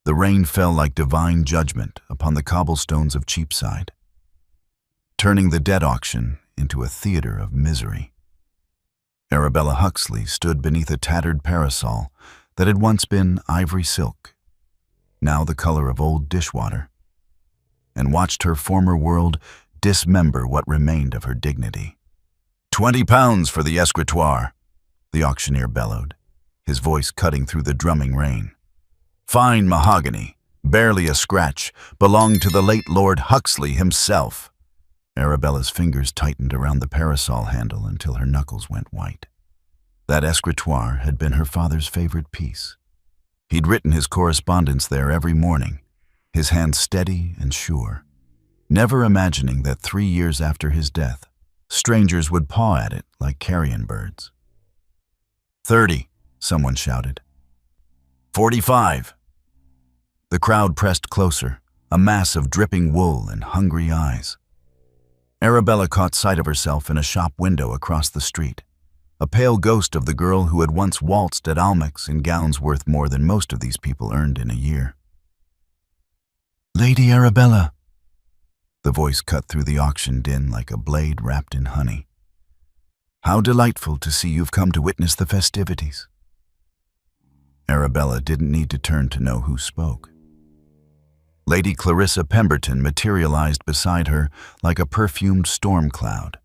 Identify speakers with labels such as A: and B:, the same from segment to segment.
A: The rain fell like divine judgment upon the cobblestones of Cheapside, turning the debt auction into a theater of misery. Arabella Huxley stood beneath a tattered parasol that had once been ivory silk, now the color of old dishwater, and watched her former world dismember what remained of her dignity. £20 for the escritoire, the auctioneer bellowed, his voice cutting through the drumming rain. Fine mahogany, barely a scratch, belonged to the late Lord Huxley himself. Arabella's fingers tightened around the parasol handle until her knuckles went white. That escritoire had been her father's favorite piece. He'd written his correspondence there every morning, his hand steady and sure, never imagining that 3 years after his death, strangers would paw at it like carrion birds. 30, someone shouted. 45. The crowd pressed closer, a mass of dripping wool and hungry eyes. Arabella caught sight of herself in a shop window across the street, a pale ghost of the girl who had once waltzed at Almack's in gowns worth more than most of these people earned in a year. Lady Arabella, the voice cut through the auction din like a blade wrapped in honey. How delightful to see you've come to witness the festivities. Arabella didn't need to turn to know who spoke. Lady Clarissa Pemberton materialized beside her like a perfumed storm cloud,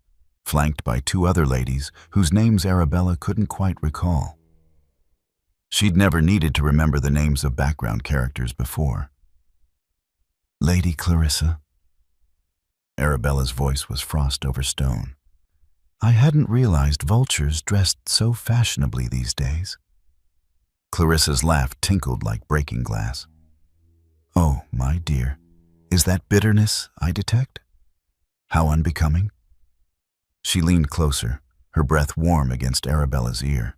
A: flanked by 2 other ladies whose names Arabella couldn't quite recall. She'd never needed to remember the names of background characters before. Lady Clarissa. Arabella's voice was frost over stone. I hadn't realized vultures dressed so fashionably these days. Clarissa's laugh tinkled like breaking glass. Oh, my dear, is that bitterness I detect? How unbecoming. She leaned closer, her breath warm against Arabella's ear.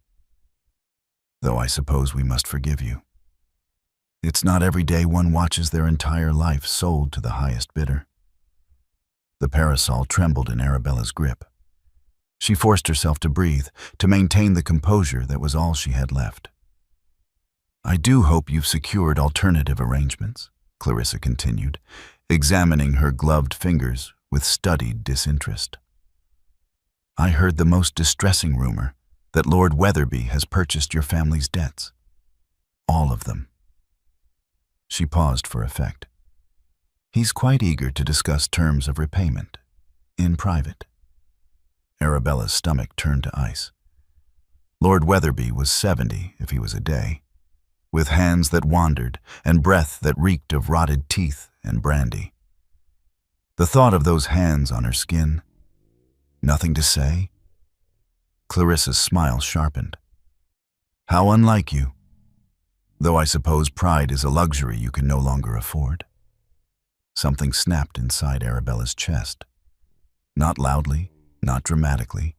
A: Though I suppose we must forgive you. It's not every day one watches their entire life sold to the highest bidder. The parasol trembled in Arabella's grip. She forced herself to breathe, to maintain the composure that was all she had left. I do hope you've secured alternative arrangements, Clarissa continued, examining her gloved fingers with studied disinterest. I heard the most distressing rumor that Lord Weatherby has purchased your family's debts. All of them. She paused for effect. He's quite eager to discuss terms of repayment, in private. Arabella's stomach turned to ice. Lord Weatherby was 70 if he was a day, with hands that wandered and breath that reeked of rotted teeth and brandy. The thought of those hands on her skin. Nothing to say? Clarissa's smile sharpened. How unlike you. Though I suppose pride is a luxury you can no longer afford. Something snapped inside Arabella's chest. Not loudly, not dramatically,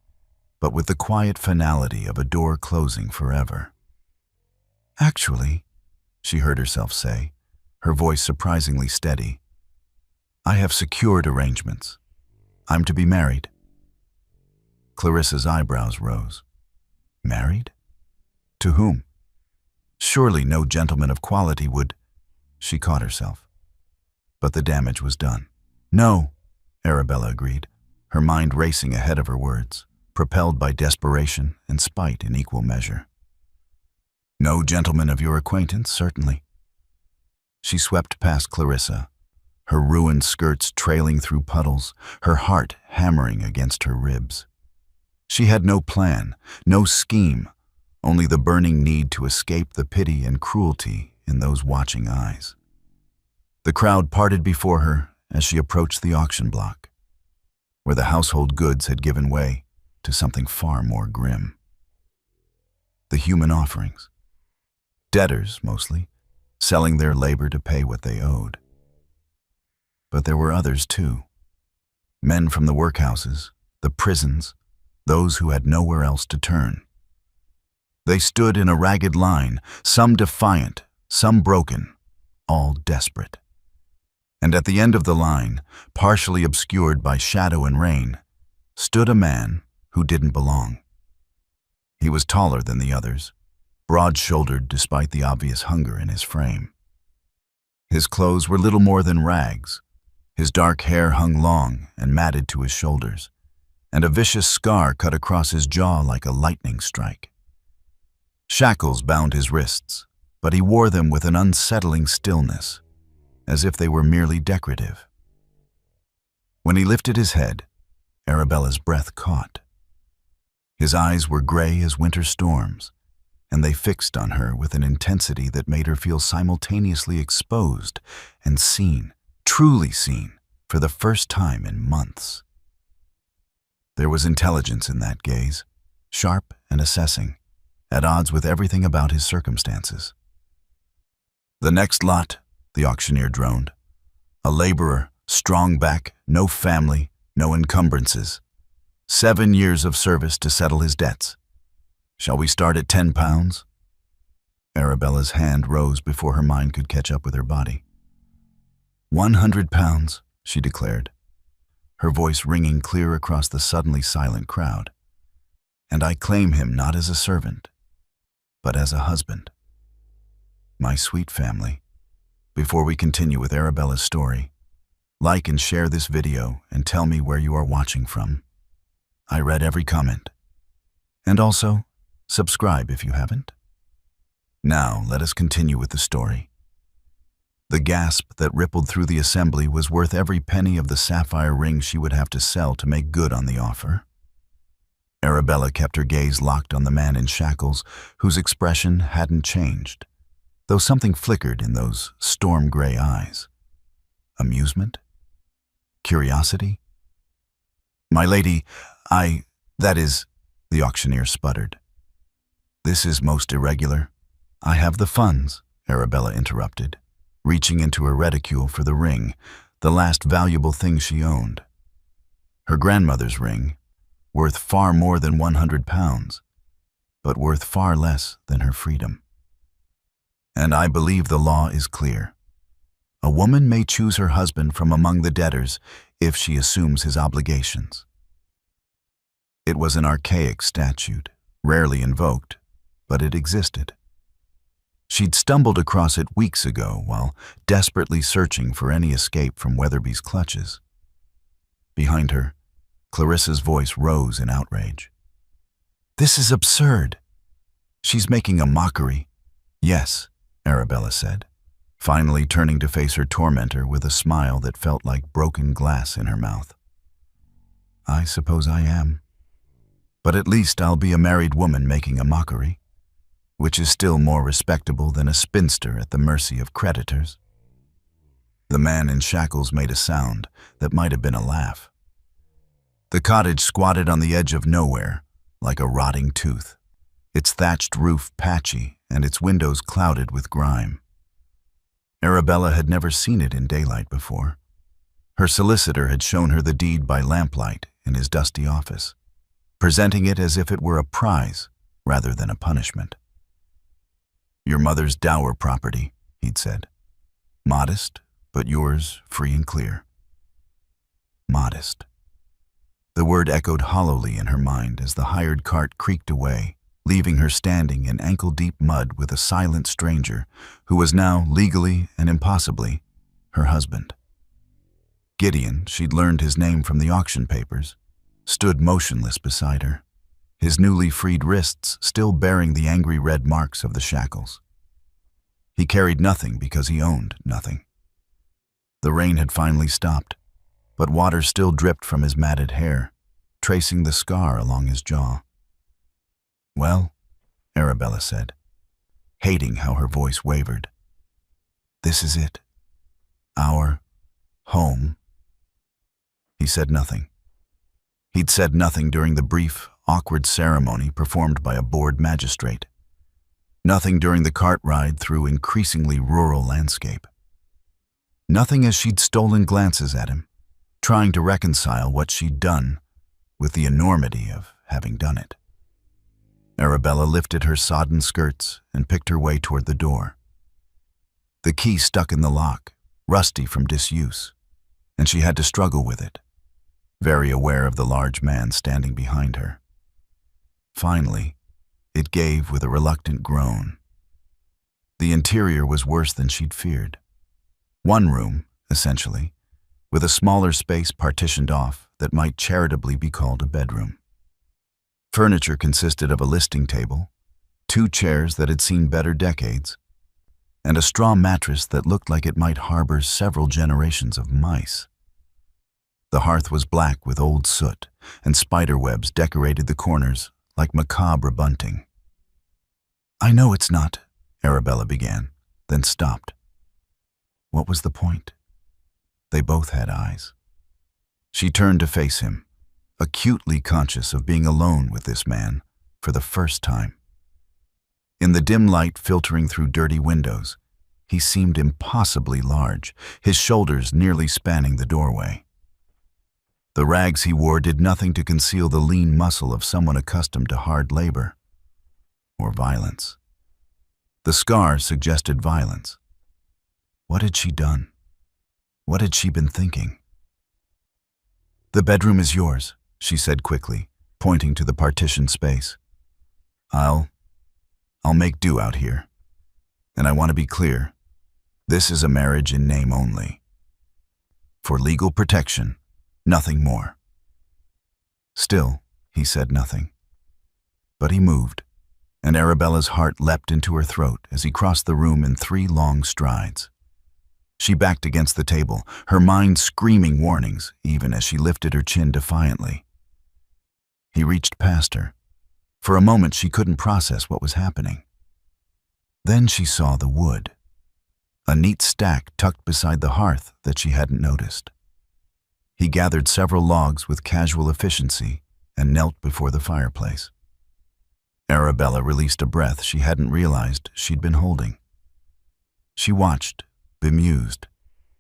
A: but with the quiet finality of a door closing forever. Actually, she heard herself say, her voice surprisingly steady, I have secured arrangements. I'm to be married. Clarissa's eyebrows rose. Married? To whom? Surely no gentleman of quality would... She caught herself. But the damage was done. No, Arabella agreed, her mind racing ahead of her words, propelled by desperation and spite in equal measure. No gentleman of your acquaintance, certainly. She swept past Clarissa, her ruined skirts trailing through puddles, her heart hammering against her ribs. She had no plan, no scheme, only the burning need to escape the pity and cruelty in those watching eyes. The crowd parted before her as she approached the auction block, where the household goods had given way to something far more grim. The human offerings. Debtors, mostly, selling their labor to pay what they owed. But there were others, too. Men from the workhouses, the prisons, those who had nowhere else to turn. They stood in a ragged line, some defiant, some broken, all desperate. And at the end of the line, partially obscured by shadow and rain, stood a man who didn't belong. He was taller than the others, broad-shouldered despite the obvious hunger in his frame. His clothes were little more than rags. His dark hair hung long and matted to his shoulders, and a vicious scar cut across his jaw like a lightning strike. Shackles bound his wrists, but he wore them with an unsettling stillness, as if they were merely decorative. When he lifted his head, Arabella's breath caught. His eyes were gray as winter storms, and they fixed on her with an intensity that made her feel simultaneously exposed and seen, truly seen, for the first time in months. There was intelligence in that gaze, sharp and assessing, at odds with everything about his circumstances. "The next lot," the auctioneer droned. "A laborer, strong back, no family, no encumbrances. 7 years of service to settle his debts. Shall we start at £10? Arabella's hand rose before her mind could catch up with her body. £100, she declared, her voice ringing clear across the suddenly silent crowd. "And I claim him not as a servant, but as a husband." My sweet family, before we continue with Arabella's story, like and share this video and tell me where you are watching from. I read every comment. And also, subscribe if you haven't. Now, let us continue with the story. The gasp that rippled through the assembly was worth every penny of the sapphire ring she would have to sell to make good on the offer. Arabella kept her gaze locked on the man in shackles, whose expression hadn't changed, though something flickered in those storm-gray eyes. Amusement? Curiosity? "My lady, that is," the auctioneer sputtered. "This is most irregular. I have the funds," Arabella interrupted, reaching into her reticule for the ring, the last valuable thing she owned. Her grandmother's ring, worth far more than £100, but worth far less than her freedom. "And I believe the law is clear. A woman may choose her husband from among the debtors if she assumes his obligations." It was an archaic statute, rarely invoked, but it existed. She'd stumbled across it weeks ago while desperately searching for any escape from Weatherby's clutches. Behind her, Clarissa's voice rose in outrage. "This is absurd. She's making a mockery." "Yes," Arabella said, finally turning to face her tormentor with a smile that felt like broken glass in her mouth. "I suppose I am. But at least I'll be a married woman making a mockery, which is still more respectable than a spinster at the mercy of creditors." The man in shackles made a sound that might have been a laugh. The cottage squatted on the edge of nowhere, like a rotting tooth, its thatched roof patchy and its windows clouded with grime. Arabella had never seen it in daylight before. Her solicitor had shown her the deed by lamplight in his dusty office, presenting it as if it were a prize rather than a punishment. "Your mother's dower property," he'd said. "Modest, but yours free and clear." Modest. The word echoed hollowly in her mind as the hired cart creaked away, leaving her standing in ankle-deep mud with a silent stranger who was now, legally and impossibly, her husband. Gideon, she'd learned his name from the auction papers, stood motionless beside her, his newly freed wrists still bearing the angry red marks of the shackles. He carried nothing because he owned nothing. The rain had finally stopped, but water still dripped from his matted hair, tracing the scar along his jaw. "Well," Arabella said, hating how her voice wavered. "This is it. Our home." He said nothing. He'd said nothing during the brief, awkward ceremony performed by a bored magistrate. Nothing during the cart ride through increasingly rural landscape. Nothing as she'd stolen glances at him, trying to reconcile what she'd done with the enormity of having done it. Arabella lifted her sodden skirts and picked her way toward the door. The key stuck in the lock, rusty from disuse, and she had to struggle with it, very aware of the large man standing behind her. Finally, it gave with a reluctant groan. The interior was worse than she'd feared. One room, essentially, with a smaller space partitioned off that might charitably be called a bedroom. Furniture consisted of a listing table, 2 chairs that had seen better decades, and a straw mattress that looked like it might harbor several generations of mice. The hearth was black with old soot, and spider webs decorated the corners like macabre bunting. "I know it's not," Arabella began, then stopped. What was the point? They both had eyes. She turned to face him, acutely conscious of being alone with this man for the first time. In the dim light filtering through dirty windows, he seemed impossibly large, his shoulders nearly spanning the doorway. The rags he wore did nothing to conceal the lean muscle of someone accustomed to hard labor or violence. The scar suggested violence. What had she done? What had she been thinking? "The bedroom is yours," she said quickly, pointing to the partitioned space. I'll make do out here. And I want to be clear, this is a marriage in name only. For legal protection, nothing more." Still, he said nothing. But he moved, and Arabella's heart leapt into her throat as he crossed the room in 3 long strides. She backed against the table, her mind screaming warnings, even as she lifted her chin defiantly. He reached past her. For a moment she couldn't process what was happening. Then she saw the wood, a neat stack tucked beside the hearth that she hadn't noticed. He gathered several logs with casual efficiency and knelt before the fireplace. Arabella released a breath she hadn't realized she'd been holding. She watched, bemused,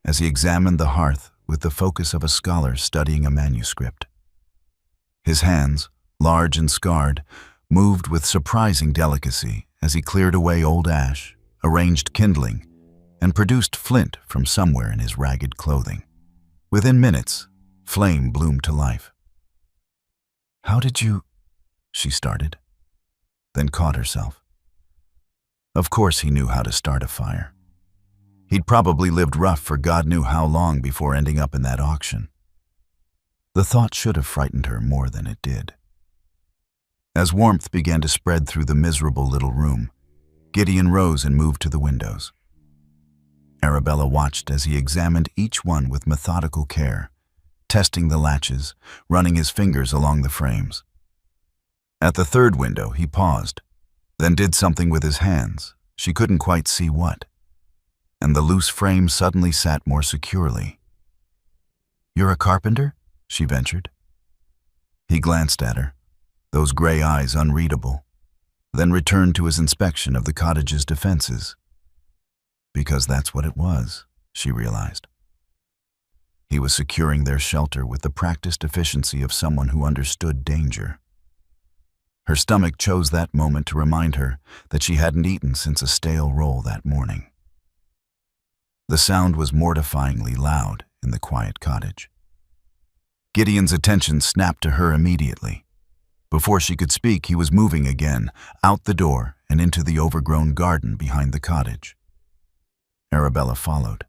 A: as he examined the hearth with the focus of a scholar studying a manuscript. His hands, large and scarred, moved with surprising delicacy as he cleared away old ash, arranged kindling, and produced flint from somewhere in his ragged clothing. Within minutes, flame bloomed to life. "How did you—" she started, then caught herself. Of course he knew how to start a fire. He'd probably lived rough for God knew how long before ending up in that auction. The thought should have frightened her more than it did. As warmth began to spread through the miserable little room, Gideon rose and moved to the windows. Arabella watched as he examined each one with methodical care, testing the latches, running his fingers along the frames. At the 3rd window, he paused, then did something with his hands. She couldn't quite see what, and the loose frame suddenly sat more securely. "You're a carpenter?" she ventured. He glanced at her, those gray eyes unreadable, then returned to his inspection of the cottage's defenses. Because that's what it was, she realized. He was securing their shelter with the practiced efficiency of someone who understood danger. Her stomach chose that moment to remind her that she hadn't eaten since a stale roll that morning. The sound was mortifyingly loud in the quiet cottage. Gideon's attention snapped to her immediately. Before she could speak, he was moving again, out the door and into the overgrown garden behind the cottage. Arabella followed,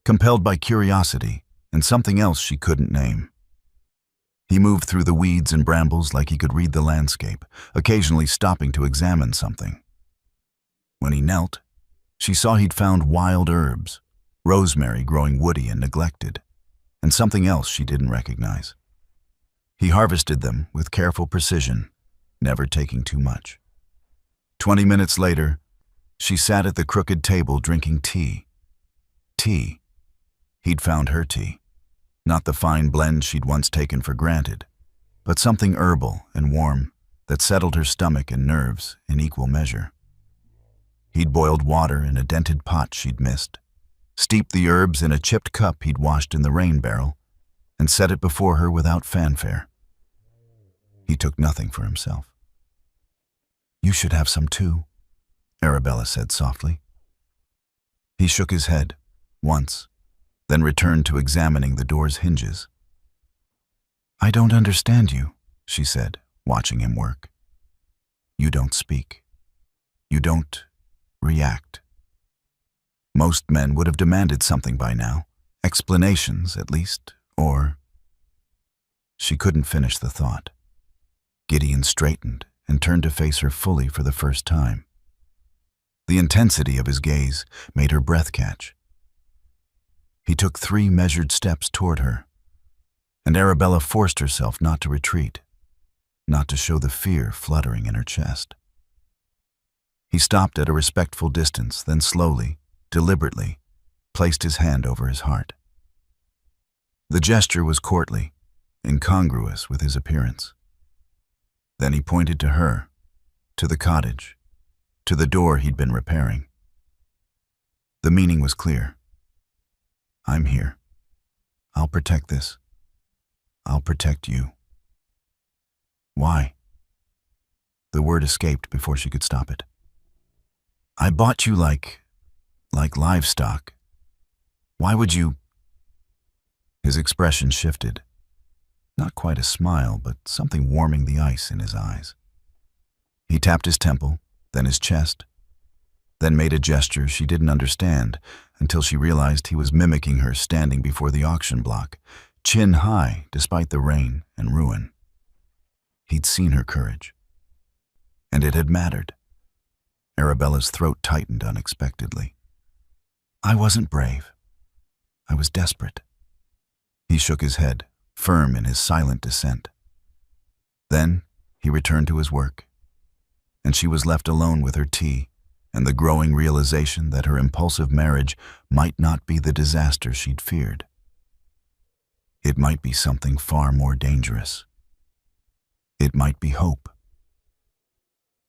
A: compelled by curiosity and something else she couldn't name. He moved through the weeds and brambles like he could read the landscape, occasionally stopping to examine something. When he knelt, she saw he'd found wild herbs, rosemary growing woody and neglected, and something else she didn't recognize. He harvested them with careful precision, never taking too much. 20 minutes later, she sat at the crooked table drinking tea. Tea. He'd found her tea. Not the fine blend she'd once taken for granted, but something herbal and warm that settled her stomach and nerves in equal measure. He'd boiled water in a dented pot she'd missed, steeped the herbs in a chipped cup he'd washed in the rain barrel, and set it before her without fanfare. He took nothing for himself. "You should have some too," Arabella said softly. He shook his head, once, then returned to examining the door's hinges. "I don't understand you," she said, watching him work. "You don't speak. You don't react. Most men would have demanded something by now, explanations at least, or... She couldn't finish the thought. Gideon straightened and turned to face her fully for the first time. The intensity of his gaze made her breath catch. He took 3 measured steps toward her, and Arabella forced herself not to retreat, not to show the fear fluttering in her chest. He stopped at a respectful distance, then slowly, deliberately, placed his hand over his heart. The gesture was courtly, incongruous with his appearance. Then he pointed to her, to the cottage, to the door he'd been repairing. The meaning was clear. I'm here. I'll protect this. I'll protect you. Why? The word escaped before she could stop it. I bought you like livestock. Why would you... His expression shifted. Not quite a smile, but something warming the ice in his eyes. He tapped his temple, then his chest, then made a gesture she didn't understand until she realized he was mimicking her standing before the auction block, chin high despite the rain and ruin. He'd seen her courage, and it had mattered. Arabella's throat tightened unexpectedly. I wasn't brave. I was desperate. He shook his head, firm in his silent dissent. Then he returned to his work, and she was left alone with her tea and the growing realization that her impulsive marriage might not be the disaster she'd feared. It might be something far more dangerous. It might be hope.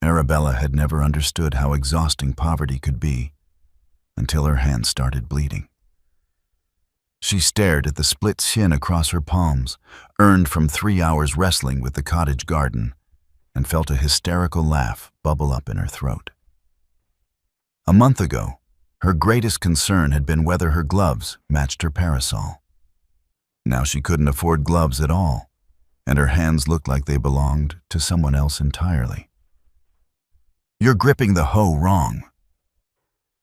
A: Arabella had never understood how exhausting poverty could be until her hands started bleeding. She stared at the split shin across her palms, earned from 3 hours wrestling with the cottage garden, and felt a hysterical laugh bubble up in her throat. A month ago, her greatest concern had been whether her gloves matched her parasol. Now she couldn't afford gloves at all, and her hands looked like they belonged to someone else entirely. You're gripping the hoe wrong.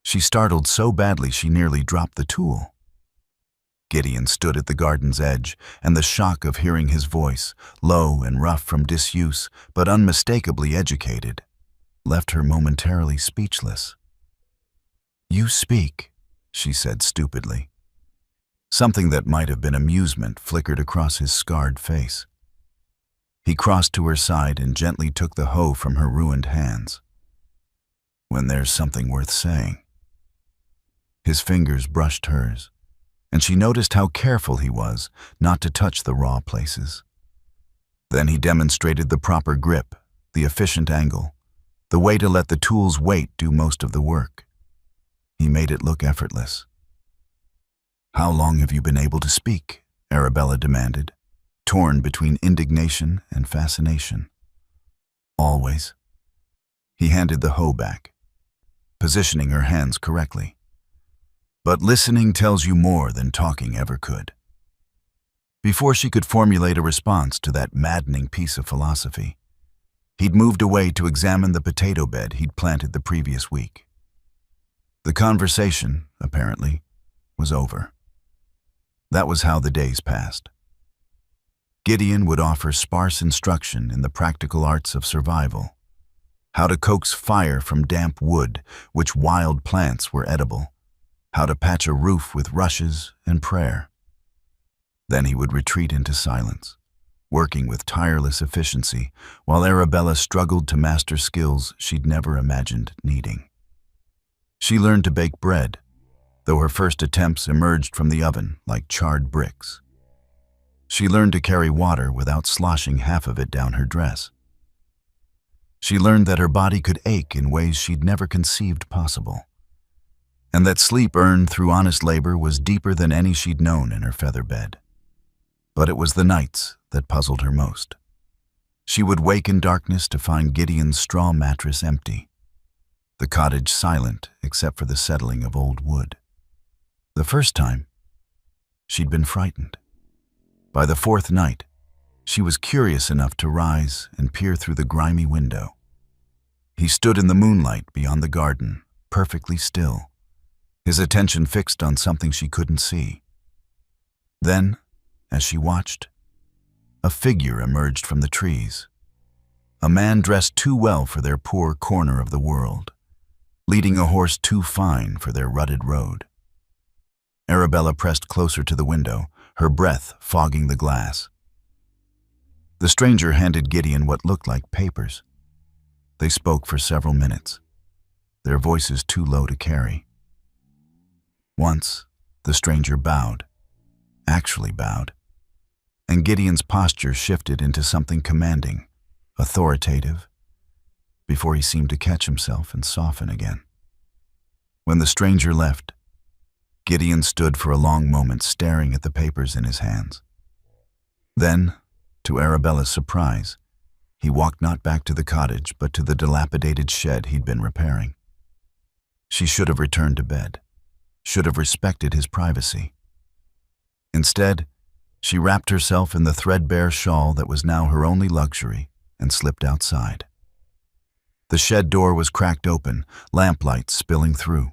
A: She startled so badly she nearly dropped the tool. Gideon stood at the garden's edge, and the shock of hearing his voice, low and rough from disuse, but unmistakably educated, left her momentarily speechless. You speak, she said stupidly. Something that might have been amusement flickered across his scarred face. He crossed to her side and gently took the hoe from her ruined hands. When there's something worth saying. His fingers brushed hers, and she noticed how careful he was not to touch the raw places. Then he demonstrated the proper grip, the efficient angle, the way to let the tool's weight do most of the work. He made it look effortless. How long have you been able to speak? Arabella demanded, torn between indignation and fascination. Always. He handed the hoe back, positioning her hands correctly. But listening tells you more than talking ever could. Before she could formulate a response to that maddening piece of philosophy, he'd moved away to examine the potato bed he'd planted the previous week. The conversation, apparently, was over. That was how the days passed. Gideon would offer sparse instruction in the practical arts of survival, how to coax fire from damp wood, which wild plants were edible, how to patch a roof with rushes and prayer. Then he would retreat into silence, working with tireless efficiency, while Arabella struggled to master skills she'd never imagined needing. She learned to bake bread, though her first attempts emerged from the oven like charred bricks. She learned to carry water without sloshing half of it down her dress. She learned that her body could ache in ways she'd never conceived possible, and that sleep earned through honest labor was deeper than any she'd known in her feather bed. But it was the nights that puzzled her most. She would wake in darkness to find Gideon's straw mattress empty, the cottage silent except for the settling of old wood. The first time, she'd been frightened. By the 4th night, she was curious enough to rise and peer through the grimy window. He stood in the moonlight beyond the garden, perfectly still, his attention fixed on something she couldn't see. Then, as she watched, a figure emerged from the trees. A man dressed too well for their poor corner of the world, leading a horse too fine for their rutted road. Arabella pressed closer to the window, her breath fogging the glass. The stranger handed Gideon what looked like papers. They spoke for several minutes, their voices too low to carry. Once, the stranger bowed, actually bowed, and Gideon's posture shifted into something commanding, authoritative, before he seemed to catch himself and soften again. When the stranger left, Gideon stood for a long moment staring at the papers in his hands. Then, to Arabella's surprise, he walked not back to the cottage but to the dilapidated shed he'd been repairing. She should have returned to bed, should have respected his privacy. Instead, she wrapped herself in the threadbare shawl that was now her only luxury and slipped outside. The shed door was cracked open, lamplight spilling through.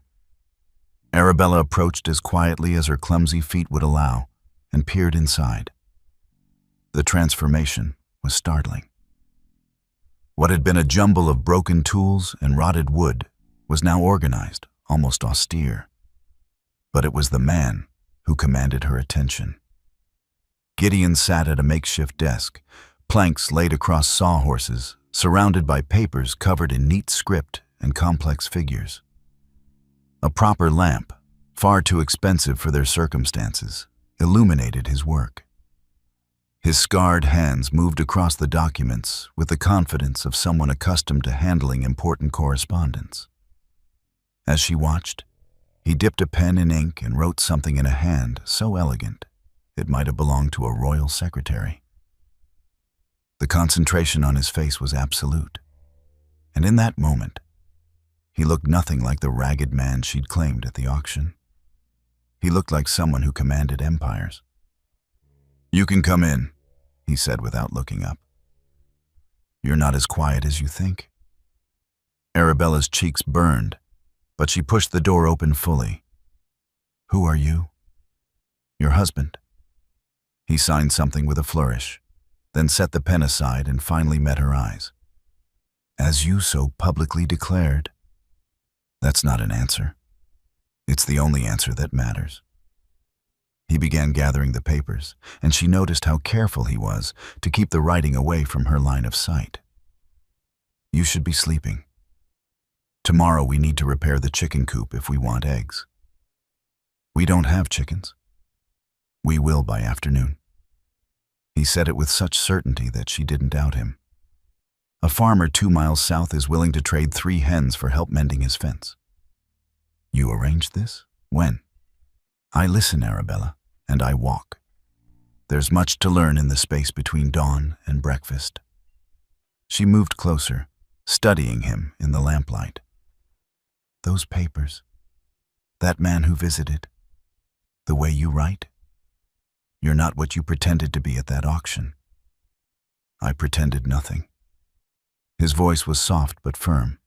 A: Arabella approached as quietly as her clumsy feet would allow and peered inside. The transformation was startling. What had been a jumble of broken tools and rotted wood was now organized, almost austere. But it was the man who commanded her attention. Gideon sat at a makeshift desk, planks laid across sawhorses, surrounded by papers covered in neat script and complex figures. A proper lamp, far too expensive for their circumstances, illuminated his work. His scarred hands moved across the documents with the confidence of someone accustomed to handling important correspondence. As she watched, he dipped a pen in ink and wrote something in a hand so elegant it might have belonged to a royal secretary. The concentration on his face was absolute, and in that moment, he looked nothing like the ragged man she'd claimed at the auction. He looked like someone who commanded empires. "You can come in," he said without looking up. "You're not as quiet as you think." Arabella's cheeks burned, but she pushed the door open fully. "Who are you?" "Your husband." He signed something with a flourish, then set the pen aside and finally met her eyes. "As you so publicly declared." "That's not an answer. It's the only answer that matters." He began gathering the papers, and she noticed how careful he was to keep the writing away from her line of sight. "You should be sleeping. Tomorrow we need to repair the chicken coop if we want eggs." "We don't have chickens." "We will by afternoon." He said it with such certainty that she didn't doubt him. A farmer 2 miles south is willing to trade 3 hens for help mending his fence. "You arranged this? When?" "I listen, Arabella, and I walk. There's much to learn in the space between dawn and breakfast." She moved closer, studying him in the lamplight. "Those papers, that man who visited, the way you write, you're not what you pretended to be at that auction." "I pretended nothing." His voice was soft but firm.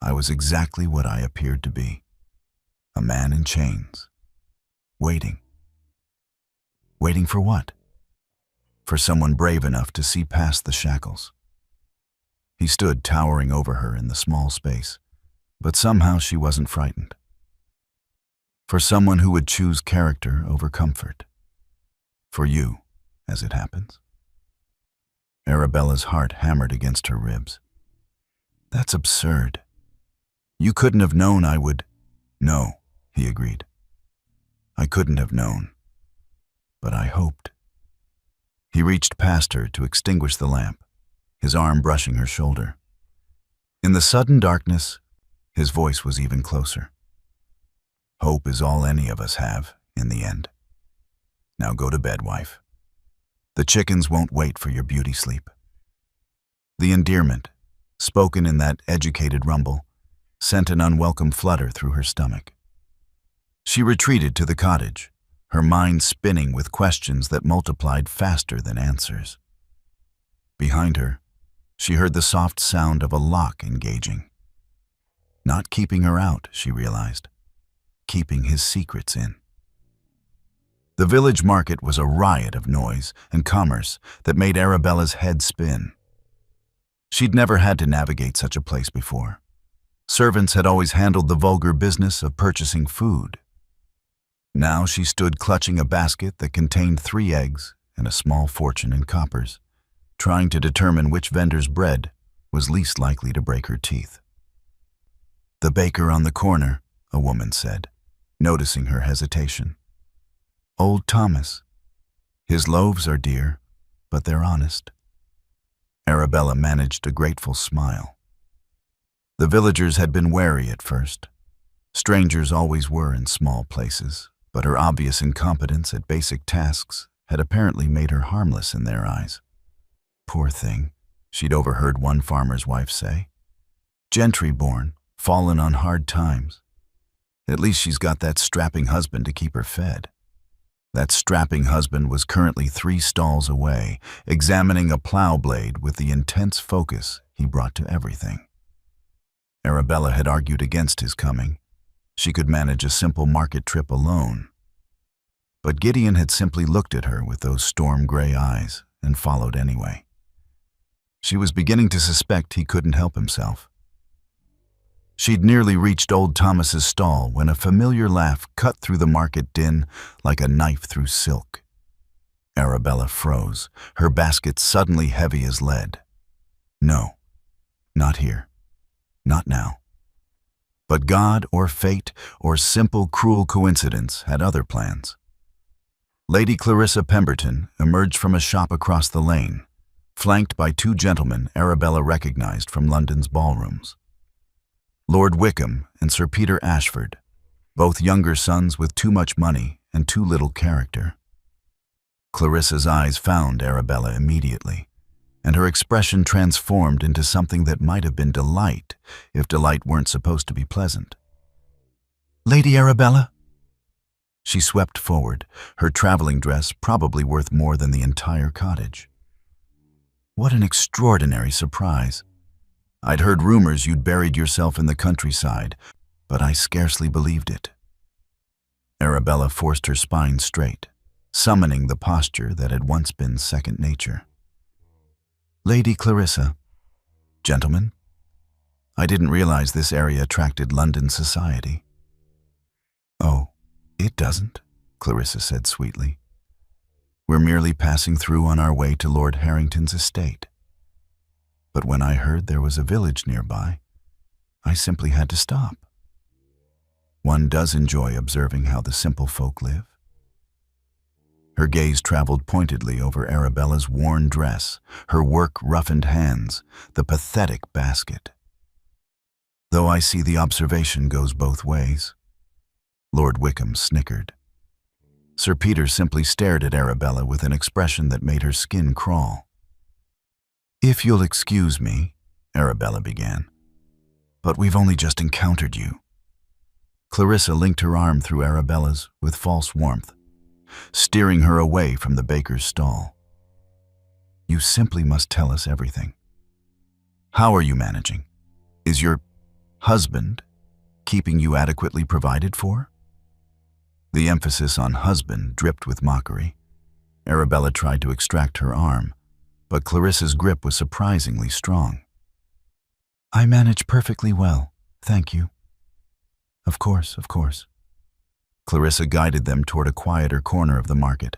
A: "I was exactly what I appeared to be. A man in chains. Waiting." "Waiting for what?" "For someone brave enough to see past the shackles." He stood towering over her in the small space, but somehow she wasn't frightened. "For someone who would choose character over comfort. For you, as it happens." Arabella's heart hammered against her ribs. "That's absurd. You couldn't have known I would—" "No," he agreed. "I couldn't have known. But I hoped." He reached past her to extinguish the lamp, his arm brushing her shoulder. In the sudden darkness, his voice was even closer. "Hope is all any of us have, in the end. Now go to bed, wife. The chickens won't wait for your beauty sleep." The endearment, spoken in that educated rumble, sent an unwelcome flutter through her stomach. She retreated to the cottage, her mind spinning with questions that multiplied faster than answers. Behind her, she heard the soft sound of a lock engaging. Not keeping her out, she realized. keeping his secrets in. The village market was a riot of noise and commerce that made Arabella's head spin. She'd never had to navigate such a place before. Servants had always handled the vulgar business of purchasing food. Now she stood clutching a basket that contained 3 eggs and a small fortune in coppers, trying to determine which vendor's bread was least likely to break her teeth. "The baker on the corner," a woman said, noticing her hesitation. "Old Thomas. His loaves are dear, but they're honest." Arabella managed a grateful smile. The villagers had been wary at first. Strangers always were in small places, but her obvious incompetence at basic tasks had apparently made her harmless in their eyes. "Poor thing," she'd overheard one farmer's wife say. "Gentry born, fallen on hard times. At least she's got that strapping husband to keep her fed." That strapping husband was currently 3 stalls away, examining a plow blade with the intense focus he brought to everything. Arabella had argued against his coming. She could manage a simple market trip alone. But Gideon had simply looked at her with those storm-gray eyes and followed anyway. She was beginning to suspect he couldn't help himself. She'd nearly reached old Thomas's stall when a familiar laugh cut through the market din like a knife through silk. Arabella froze, her basket suddenly heavy as lead. No, not here. Not now. But God or fate or simple cruel coincidence had other plans. Lady Clarissa Pemberton emerged from a shop across the lane, flanked by 2 gentlemen Arabella recognized from London's ballrooms. Lord Wickham and Sir Peter Ashford, both younger sons with too much money and too little character. Clarissa's eyes found Arabella immediately, and her expression transformed into something that might have been delight if delight weren't supposed to be pleasant. "Lady Arabella?" She swept forward, her traveling dress probably worth more than the entire cottage. What an extraordinary surprise. I'd heard rumors you'd buried yourself in the countryside, but I scarcely believed it. Arabella forced her spine straight, summoning the posture that had once been second nature. "Lady Clarissa. Gentlemen, I didn't realize this area attracted London society." "Oh, it doesn't," Clarissa said sweetly. "We're merely passing through on our way to Lord Harrington's estate. But when I heard there was a village nearby, I simply had to stop. One does enjoy observing how the simple folk live." Her gaze traveled pointedly over Arabella's worn dress, her work-roughened hands, the pathetic basket. "Though I see the observation goes both ways." Lord Wickham snickered. Sir Peter simply stared at Arabella with an expression that made her skin crawl. "If you'll excuse me," Arabella began, "but we've only just encountered you." Clarissa linked her arm through Arabella's with false warmth, steering her away from the baker's stall. "You simply must tell us everything. How are you managing? Is your husband keeping you adequately provided for?" The emphasis on husband dripped with mockery. Arabella tried to extract her arm, but Clarissa's grip was surprisingly strong. "I manage perfectly well, thank you." Of course. Clarissa guided them toward a quieter corner of the market,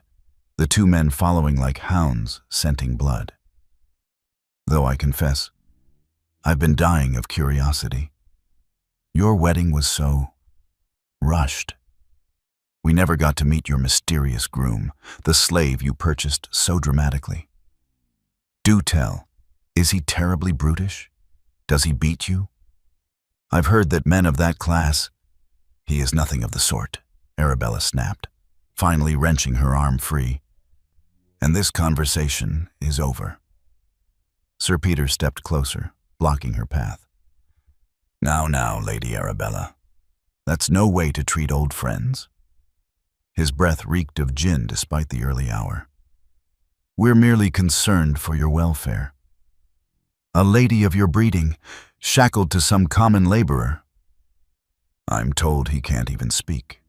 A: the 2 men following like hounds, scenting blood. "Though I confess, I've been dying of curiosity. Your wedding was so rushed. We never got to meet your mysterious groom, the slave you purchased so dramatically. Do tell, is he terribly brutish? Does he beat you? I've heard that men of that class—" "He is nothing of the sort," Arabella snapped, finally wrenching her arm free. "And this conversation is over." Sir Peter stepped closer, blocking her path. Now, Lady Arabella, that's no way to treat old friends." His breath reeked of gin despite the early hour. "We're merely concerned for your welfare. A lady of your breeding, shackled to some common laborer." I'm told he can't even speak,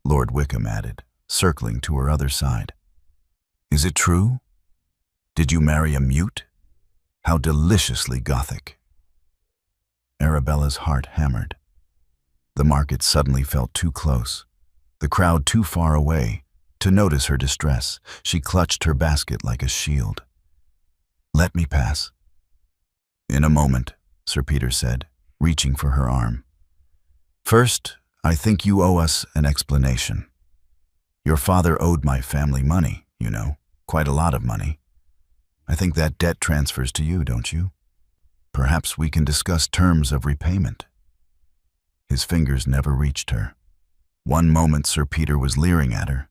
A: Lord Wickham added, circling to her other side. Is it true? Did you marry a mute? How deliciously Gothic. Arabella's heart hammered. The market suddenly felt too close, the crowd too far away, to notice her distress. She clutched her basket like a shield. Let me pass. In a moment, Sir Peter said, reaching for her arm. First, I think you owe us an explanation. Your father owed my family money, you know, quite a lot of money. I think that debt transfers to you, don't you? Perhaps we can discuss terms of repayment. His fingers never reached her. One moment Sir Peter was leering at her.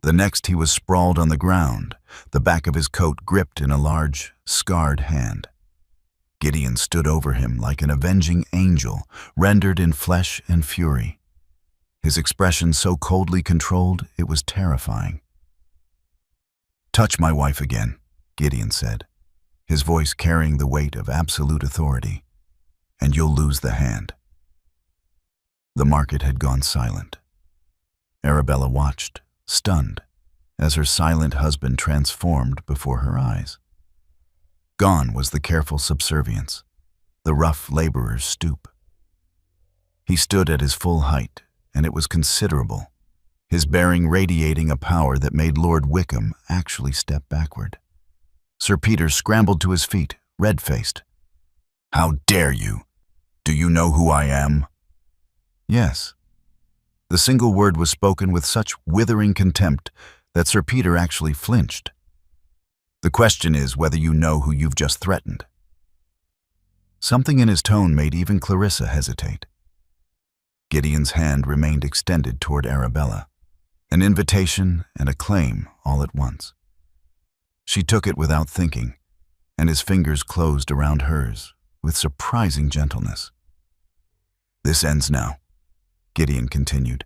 A: The next he was sprawled on the ground, the back of his coat gripped in a large, scarred hand. Gideon stood over him like an avenging angel, rendered in flesh and fury. His expression so coldly controlled, it was terrifying. Touch my wife again, Gideon said, his voice carrying the weight of absolute authority, and you'll lose the hand. The market had gone silent. Arabella watched, stunned, as her silent husband transformed before her eyes. Gone was the careful subservience, the rough laborer's stoop. He stood at his full height, and it was considerable, his bearing radiating a power that made Lord Wickham actually step backward. Sir Peter scrambled to his feet, red-faced. How dare you? Do you know who I am? Yes. The single word was spoken with such withering contempt that Sir Peter actually flinched. The question is whether you know who you've just threatened. Something in his tone made even Clarissa hesitate. Gideon's hand remained extended toward Arabella, an invitation and a claim all at once. She took it without thinking, and his fingers closed around hers with surprising gentleness. This ends now, Gideon continued,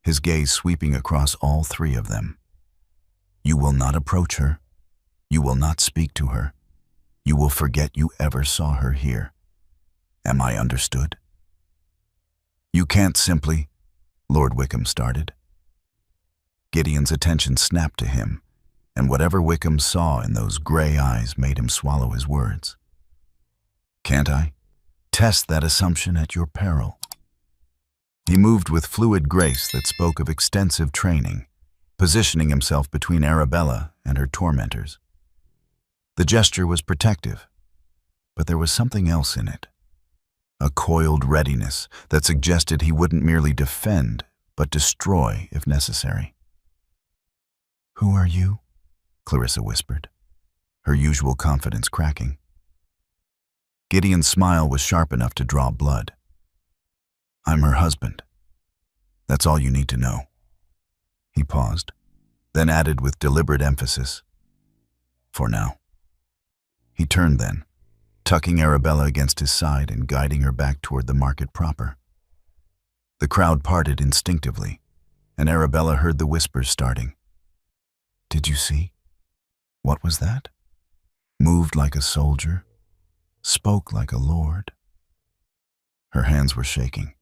A: his gaze sweeping across all three of them. You will not approach her. You will not speak to her. You will forget you ever saw her here. Am I understood? You can't simply, Lord Wickham started. Gideon's attention snapped to him, and whatever Wickham saw in those gray eyes made him swallow his words. Can't I? Test that assumption at your peril. He moved with fluid grace that spoke of extensive training, positioning himself between Arabella and her tormentors. The gesture was protective, but there was something else in it. A coiled readiness that suggested he wouldn't merely defend, but destroy if necessary. Who are you? Clarissa whispered, her usual confidence cracking. Gideon's smile was sharp enough to draw blood. I'm her husband. That's all you need to know. He paused, then added with deliberate emphasis, for now. He turned then, tucking Arabella against his side and guiding her back toward the market proper. The crowd parted instinctively, and Arabella heard the whispers starting. Did you see? What was that? Moved like a soldier, spoke like a lord. Her hands were shaking.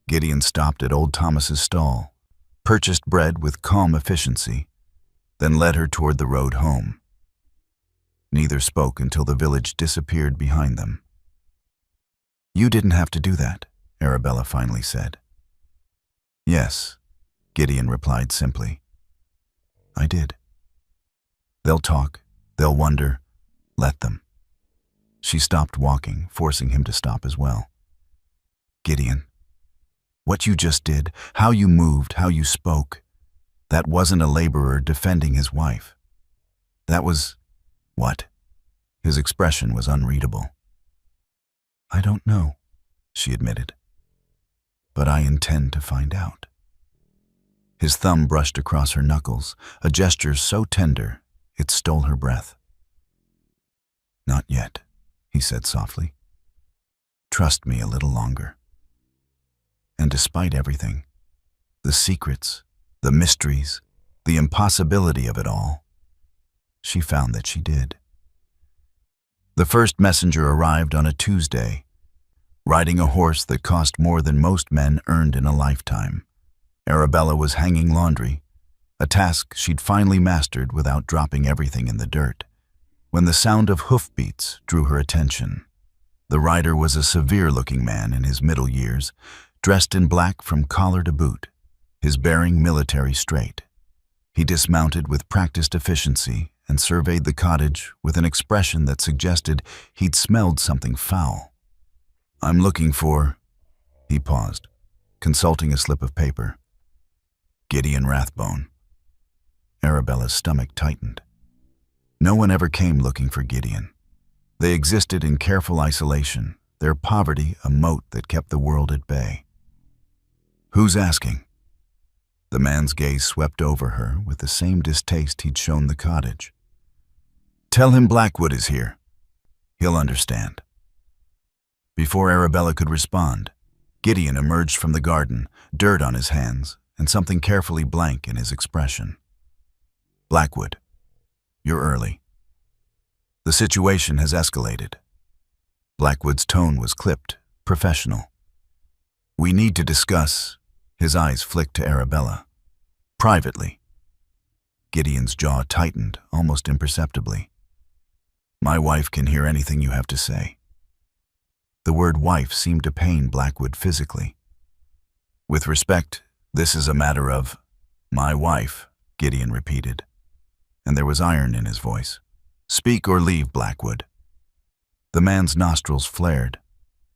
A: Gideon stopped at old Thomas's stall, purchased bread with calm efficiency, then led her toward the road home. Neither spoke until the village disappeared behind them. You didn't have to do that, Arabella finally said. Yes, Gideon replied simply. I did. They'll talk, they'll wonder, let them. She stopped walking, forcing him to stop as well. Gideon, what you just did, how you moved, how you spoke, that wasn't a laborer defending his wife. That was... what? His expression was unreadable. I don't know, she admitted. But I intend to find out. His thumb brushed across her knuckles, a gesture so tender it stole her breath. Not yet, he said softly. Trust me a little longer. And despite everything, the secrets, the mysteries, the impossibility of it all, she found that she did. The first messenger arrived on a Tuesday. riding a horse that cost more than most men earned in a lifetime. Arabella was hanging laundry, a task she'd finally mastered without dropping everything in the dirt, when the sound of hoofbeats drew her attention. The rider was a severe-looking man in his middle years, dressed in black from collar to boot, his bearing military straight. He dismounted with practiced efficiency and surveyed the cottage with an expression that suggested he'd smelled something foul. "I'm looking for—" He paused, consulting a slip of paper. "Gideon Rathbone." Arabella's stomach tightened. No one ever came looking for Gideon. They existed in careful isolation, their poverty a moat that kept the world at bay. "Who's asking?" The man's gaze swept over her with the same distaste he'd shown the cottage. "Tell him Blackwood is here. He'll understand." Before Arabella could respond, Gideon emerged from the garden, dirt on his hands and something carefully blank in his expression. "Blackwood, you're early. The situation has escalated." Blackwood's tone was clipped, professional. "We need to discuss—" His eyes flicked to Arabella. "Privately." Gideon's jaw tightened, almost imperceptibly. "My wife can hear anything you have to say." The word wife seemed to pain Blackwood physically. "With respect, this is a matter of—" "My wife," Gideon repeated, and there was iron in his voice. "Speak or leave, Blackwood." The man's nostrils flared,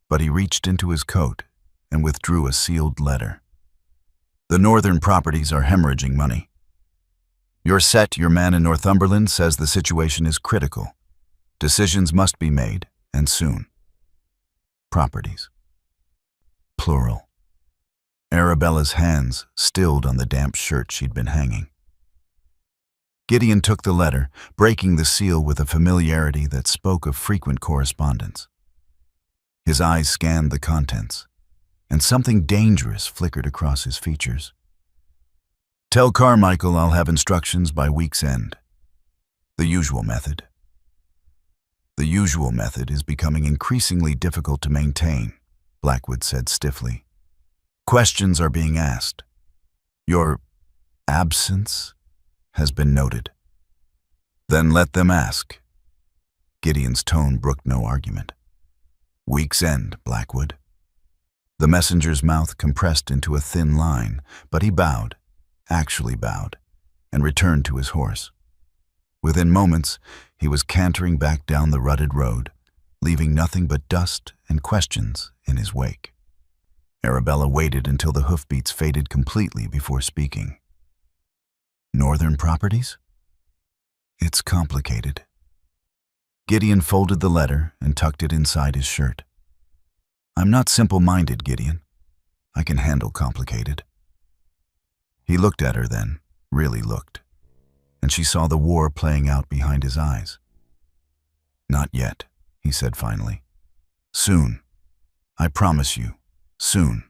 A: but he reached into his coat and withdrew a sealed letter. "The northern properties are hemorrhaging money. Your man in Northumberland, says the situation is critical. Decisions must be made, and soon." Properties. Plural. Arabella's hands stilled on the damp shirt she'd been hanging. Gideon took the letter, breaking the seal with a familiarity that spoke of frequent correspondence. His eyes scanned the contents, and something dangerous flickered across his features. "Tell Carmichael I'll have instructions by week's end. The usual method." "The usual method is becoming increasingly difficult to maintain," Blackwood said stiffly. "Questions are being asked. Your absence has been noted." "Then let them ask." Gideon's tone brooked no argument. "Week's end, Blackwood." The messenger's mouth compressed into a thin line, but he bowed, actually bowed, and returned to his horse. Within moments, he was cantering back down the rutted road, leaving nothing but dust and questions in his wake. Arabella waited until the hoofbeats faded completely before speaking. "Northern properties? It's complicated." Gideon folded the letter and tucked it inside his shirt. "I'm not simple-minded, Gideon. I can handle complicated." He looked at her then, really looked, and she saw the war playing out behind his eyes. "Not yet," he said finally. "Soon. I promise you, soon.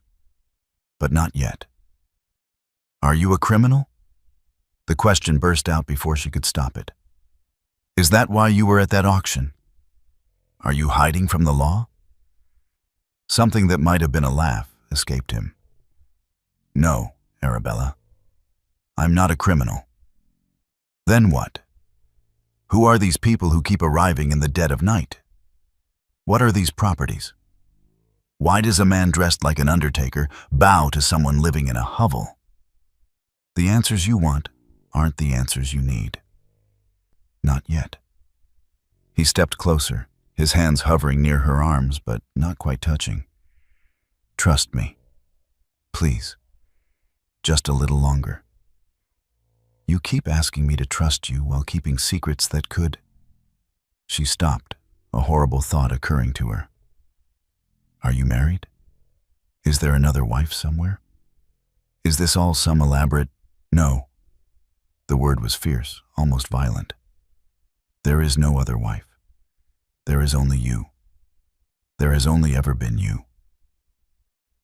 A: But not yet." "Are you a criminal?" The question burst out before she could stop it. "Is that why you were at that auction? Are you hiding from the law?" Something that might have been a laugh escaped him. "No, Arabella. I'm not a criminal." "Then what? Who are these people who keep arriving in the dead of night? What are these properties? Why does a man dressed like an undertaker bow to someone living in a hovel? The answers you want aren't the answers you need." "Not yet." He stepped closer, his hands hovering near her arms but not quite touching. "Trust me. Please. Just a little longer." "You keep asking me to trust you while keeping secrets that could—" She stopped, a horrible thought occurring to her. "Are you married? Is there another wife somewhere? Is this all some elaborate—" "No." The word was fierce, almost violent. "There is no other wife. There is only you. There has only ever been you."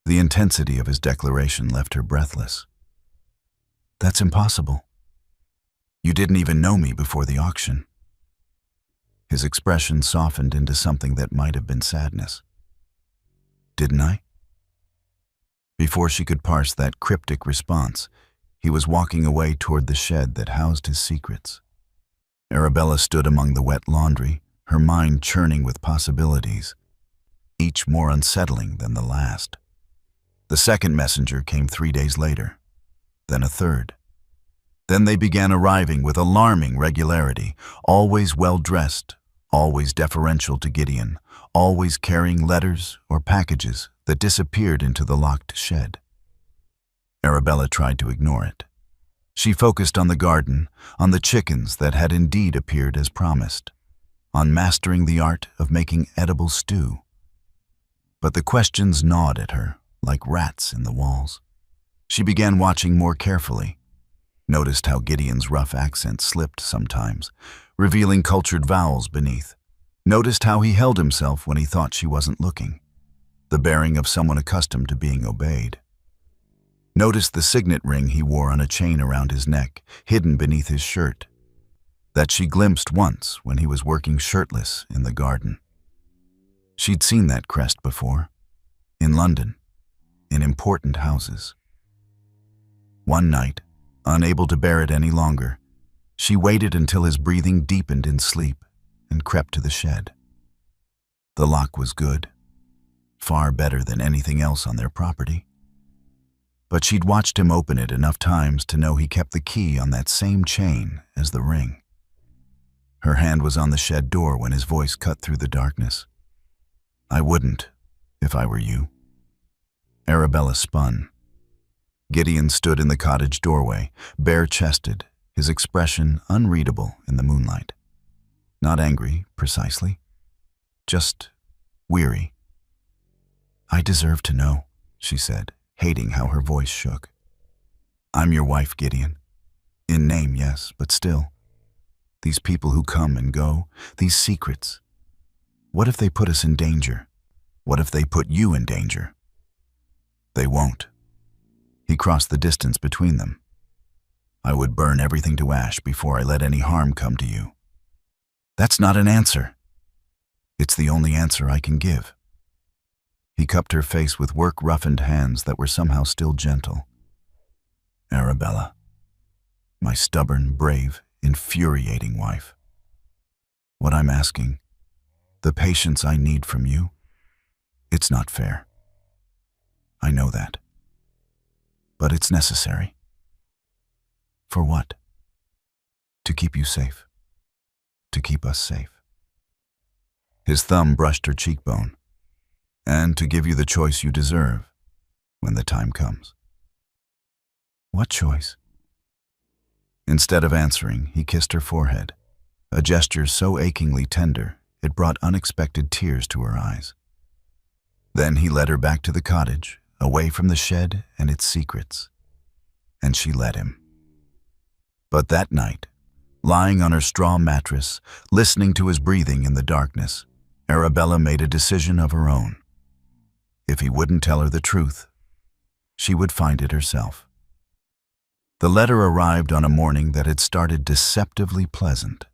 A: The intensity of his declaration left her breathless. "That's impossible. You didn't even know me before the auction." His expression softened into something that might have been sadness. didn't I?" Before she could parse that cryptic response, he was walking away toward the shed that housed his secrets. Arabella stood among the wet laundry, her mind churning with possibilities, each more unsettling than the last. The second messenger came 3 days later, then a third. Then they began arriving with alarming regularity, always well-dressed, always deferential to Gideon, always carrying letters or packages that disappeared into the locked shed. Arabella tried to ignore it. She focused on the garden, on the chickens that had indeed appeared as promised, on mastering the art of making edible stew. But the questions gnawed at her, like rats in the walls. She began watching more carefully, noticed how Gideon's rough accent slipped sometimes, revealing cultured vowels beneath, noticed how he held himself when he thought she wasn't looking, the bearing of someone accustomed to being obeyed. Noticed the signet ring he wore on a chain around his neck, hidden beneath his shirt, that she glimpsed once when he was working shirtless in the garden. She'd seen that crest before, in London, in important houses. One night, unable to bear it any longer, she waited until his breathing deepened in sleep and crept to the shed. The lock was good, far better than anything else on their property. But she'd watched him open it enough times to know he kept the key on that same chain as the ring. Her hand was on the shed door when his voice cut through the darkness. "I wouldn't, if I were you." Arabella spun. Gideon stood in the cottage doorway, bare-chested, his expression unreadable in the moonlight. Not angry, precisely. Just weary. "I deserve to know," she said, hating how her voice shook. "I'm your wife, Gideon. In name, yes, but still. These people who come and go, these secrets. What if they put us in danger? What if they put you in danger?" "They won't." He crossed the distance between them. "I would burn everything to ash before I let any harm come to you." "That's not an answer." "It's the only answer I can give." He cupped her face with work-roughened hands that were somehow still gentle. "Arabella, my stubborn, brave, infuriating wife. What I'm asking, the patience I need from you, it's not fair. I know that. But it's necessary." "For what?" "To keep you safe. To keep us safe." His thumb brushed her cheekbone. "And to give you the choice you deserve when the time comes." "What choice?" Instead of answering, he kissed her forehead, a gesture so achingly tender it brought unexpected tears to her eyes. Then he led her back to the cottage, away from the shed and its secrets. And she let him. But that night, lying on her straw mattress, listening to his breathing in the darkness, Arabella made a decision of her own. If he wouldn't tell her the truth, she would find it herself. The letter arrived on a morning that had started deceptively pleasant.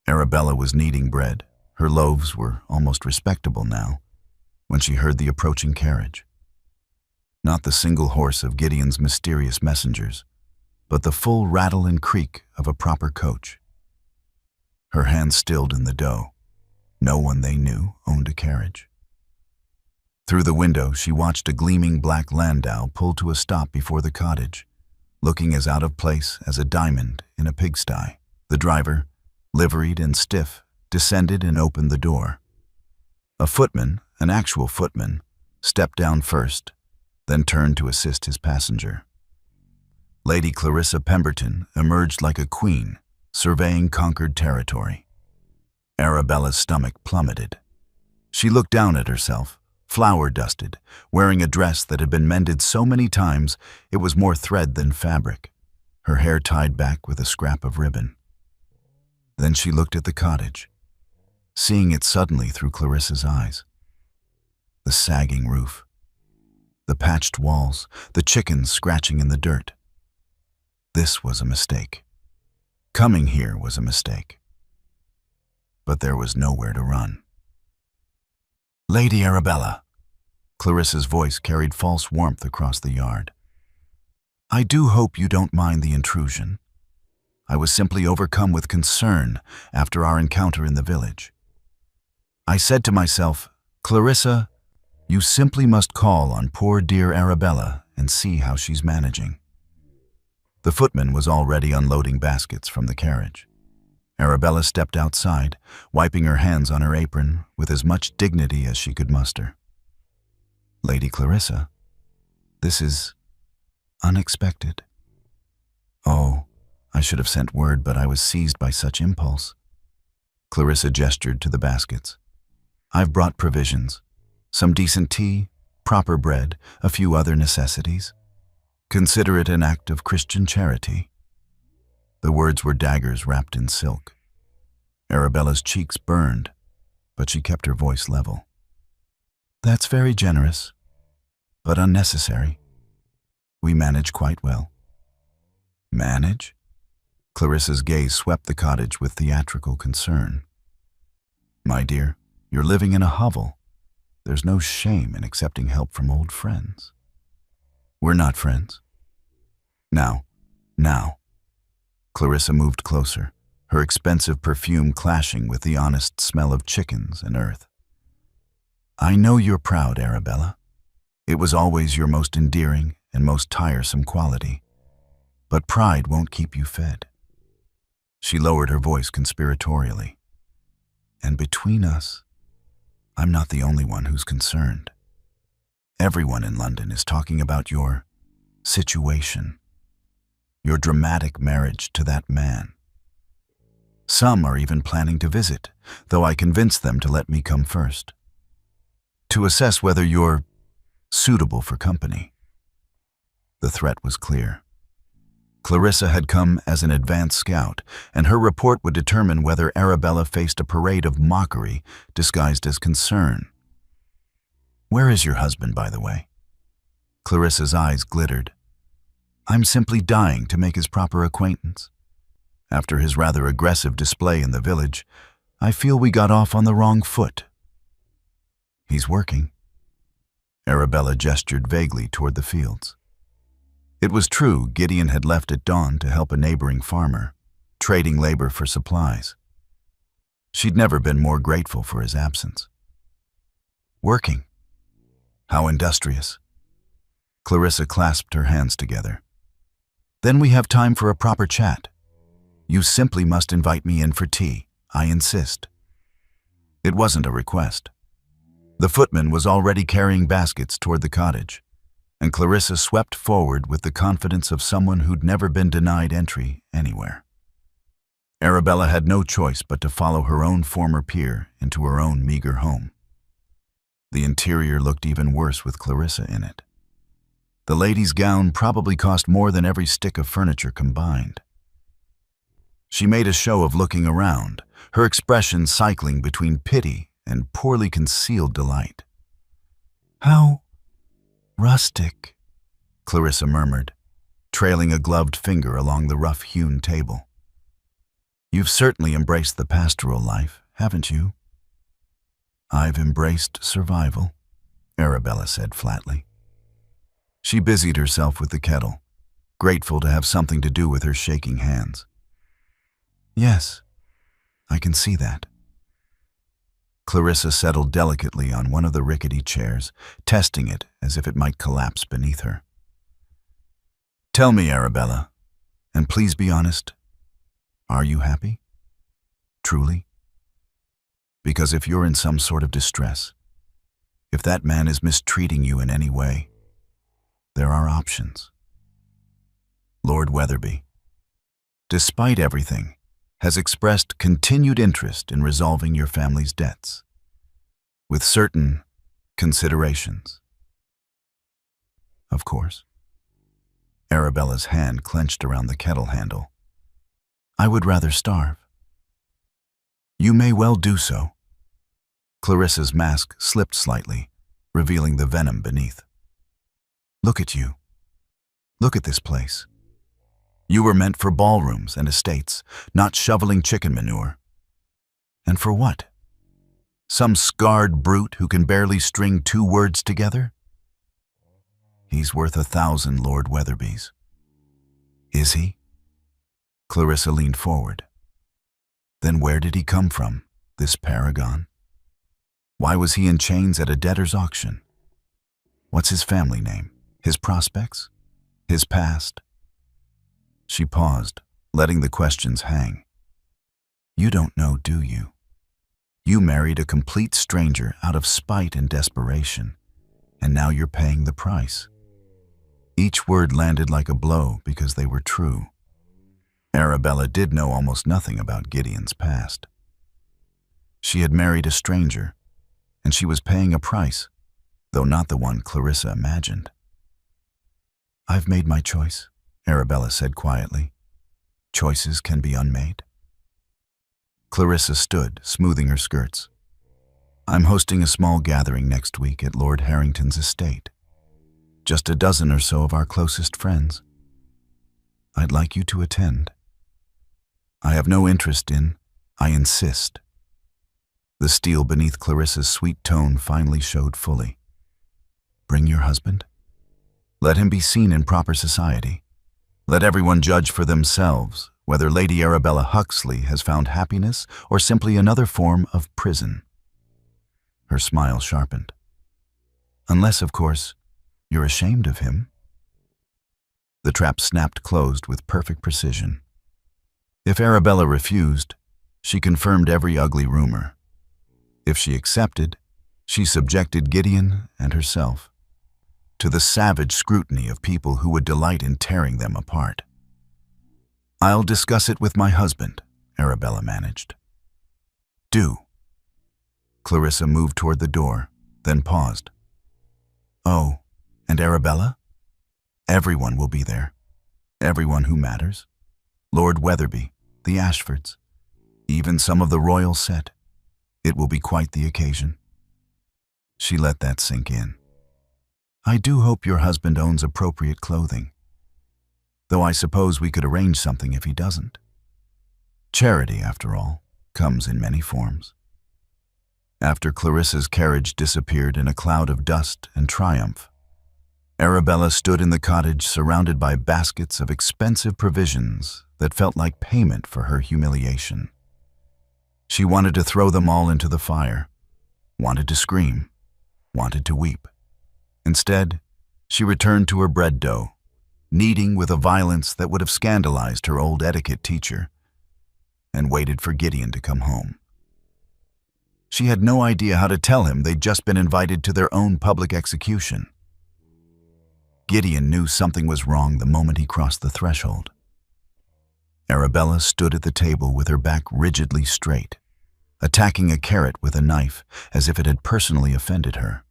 A: Arabella was kneading bread. Her loaves were almost respectable now, when she heard the approaching carriage. Not the single horse of Gideon's mysterious messengers, but the full rattle and creak of a proper coach. Her hands stilled in the dough. No one they knew owned a carriage. Through the window, she watched a gleaming black landau pull to a stop before the cottage, looking as out of place as a diamond in a pigsty. The driver, liveried and stiff, descended and opened the door. A footman, an actual footman, stepped down first, then turned to assist his passenger. Lady Clarissa Pemberton emerged like a queen, surveying conquered territory. Arabella's stomach plummeted. She looked down at herself, flour-dusted, wearing a dress that had been mended so many times it was more thread than fabric, her hair tied back with a scrap of ribbon. Then she looked at the cottage, seeing it suddenly through Clarissa's eyes. The sagging roof, the patched walls, the chickens scratching in the dirt. This was a mistake. Coming here was a mistake. But there was nowhere to run. "Lady Arabella," Clarissa's voice carried false warmth across the yard. "I do hope you don't mind the intrusion. I was simply overcome with concern after our encounter in the village. I said to myself, Clarissa, you simply must call on poor dear Arabella and see how she's managing." The footman was already unloading baskets from the carriage. Arabella stepped outside, wiping her hands on her apron with as much dignity as she could muster. "Lady Clarissa, this is unexpected." "Oh, I should have sent word, but I was seized by such impulse." Clarissa gestured to the baskets. "I've brought provisions, some decent tea, proper bread, a few other necessities. Consider it an act of Christian charity." The words were daggers wrapped in silk. Arabella's cheeks burned, but she kept her voice level. "That's very generous, but unnecessary. We manage quite well." "Manage?" Clarissa's gaze swept the cottage with theatrical concern. "My dear, you're living in a hovel. There's no shame in accepting help from old friends." "We're not friends." Now. Clarissa moved closer, her expensive perfume clashing with the honest smell of chickens and earth. "I know you're proud, Arabella. It was always your most endearing and most tiresome quality. But pride won't keep you fed." She lowered her voice conspiratorially. "And between us, I'm not the only one who's concerned. Everyone in London is talking about your situation, your dramatic marriage to that man. Some are even planning to visit, though I convinced them to let me come first, to assess whether you're suitable for company." The threat was clear. Clarissa had come as an advance scout, and her report would determine whether Arabella faced a parade of mockery disguised as concern. "Where is your husband, by the way?" Clarissa's eyes glittered. "I'm simply dying to make his proper acquaintance. After his rather aggressive display in the village, I feel we got off on the wrong foot." "He's working." Arabella gestured vaguely toward the fields. It was true Gideon had left at dawn to help a neighboring farmer, trading labor for supplies. She'd never been more grateful for his absence. "Working? How industrious." Clarissa clasped her hands together. "Then we have time for a proper chat. You simply must invite me in for tea. I insist." It wasn't a request. The footman was already carrying baskets toward the cottage, and Clarissa swept forward with the confidence of someone who'd never been denied entry anywhere. Arabella had no choice but to follow her own former peer into her own meager home. The interior looked even worse with Clarissa in it. The lady's gown probably cost more than every stick of furniture combined. She made a show of looking around, her expression cycling between pity and poorly concealed delight. "How rustic," Clarissa murmured, trailing a gloved finger along the rough-hewn table. "You've certainly embraced the pastoral life, haven't you?" "I've embraced survival," Arabella said flatly. She busied herself with the kettle, grateful to have something to do with her shaking hands. "Yes, I can see that." Clarissa settled delicately on one of the rickety chairs, testing it as if it might collapse beneath her. "Tell me, Arabella, and please be honest, are you happy? Truly? Because if you're in some sort of distress, if that man is mistreating you in any way, there are options. Lord Weatherby, despite everything, has expressed continued interest in resolving your family's debts, with certain considerations." "Of course." Arabella's hand clenched around the kettle handle. "I would rather starve." "You may well do so." Clarissa's mask slipped slightly, revealing the venom beneath. "Look at you. Look at this place. You were meant for ballrooms and estates, not shoveling chicken manure. And for what? Some scarred brute who can barely string 2 words together? He's worth 1,000 Lord Weatherbys. Is he? Clarissa leaned forward. Then where did he come from, this paragon? Why was he in chains at a debtor's auction? What's his family name? His prospects? His past? She paused, letting the questions hang. You don't know, do you? You married a complete stranger out of spite and desperation, and now you're paying the price. Each word landed like a blow because they were true. Arabella did know almost nothing about Gideon's past. She had married a stranger, and she was paying a price, though not the one Clarissa imagined. I've made my choice, Arabella said quietly. Choices can be unmade. Clarissa stood, smoothing her skirts. I'm hosting a small gathering next week at Lord Harrington's estate. Just a dozen or so of our closest friends. I'd like you to attend. I have no interest in, I insist. The steel beneath Clarissa's sweet tone finally showed fully. Bring your husband? Let him be seen in proper society. Let everyone judge for themselves whether Lady Arabella Huxley has found happiness or simply another form of prison. Her smile sharpened. Unless, of course, you're ashamed of him. The trap snapped closed with perfect precision. If Arabella refused, she confirmed every ugly rumor. If she accepted, she subjected Gideon and herself to the savage scrutiny of people who would delight in tearing them apart. I'll discuss it with my husband, Arabella managed. Do. Clarissa moved toward the door, then paused. Oh, and Arabella? Everyone will be there. Everyone who matters. Lord Weatherby, the Ashfords, even some of the royal set. It will be quite the occasion. She let that sink in. I do hope your husband owns appropriate clothing, though I suppose we could arrange something if he doesn't. Charity, after all, comes in many forms. After Clarissa's carriage disappeared in a cloud of dust and triumph, Arabella stood in the cottage surrounded by baskets of expensive provisions that felt like payment for her humiliation. She wanted to throw them all into the fire, wanted to scream, wanted to weep. Instead, she returned to her bread dough, kneading with a violence that would have scandalized her old etiquette teacher, and waited for Gideon to come home. She had no idea how to tell him they'd just been invited to their own public execution. Gideon knew something was wrong the moment he crossed the threshold. Arabella stood at the table with her back rigidly straight, attacking a carrot with a knife as if it had personally offended her.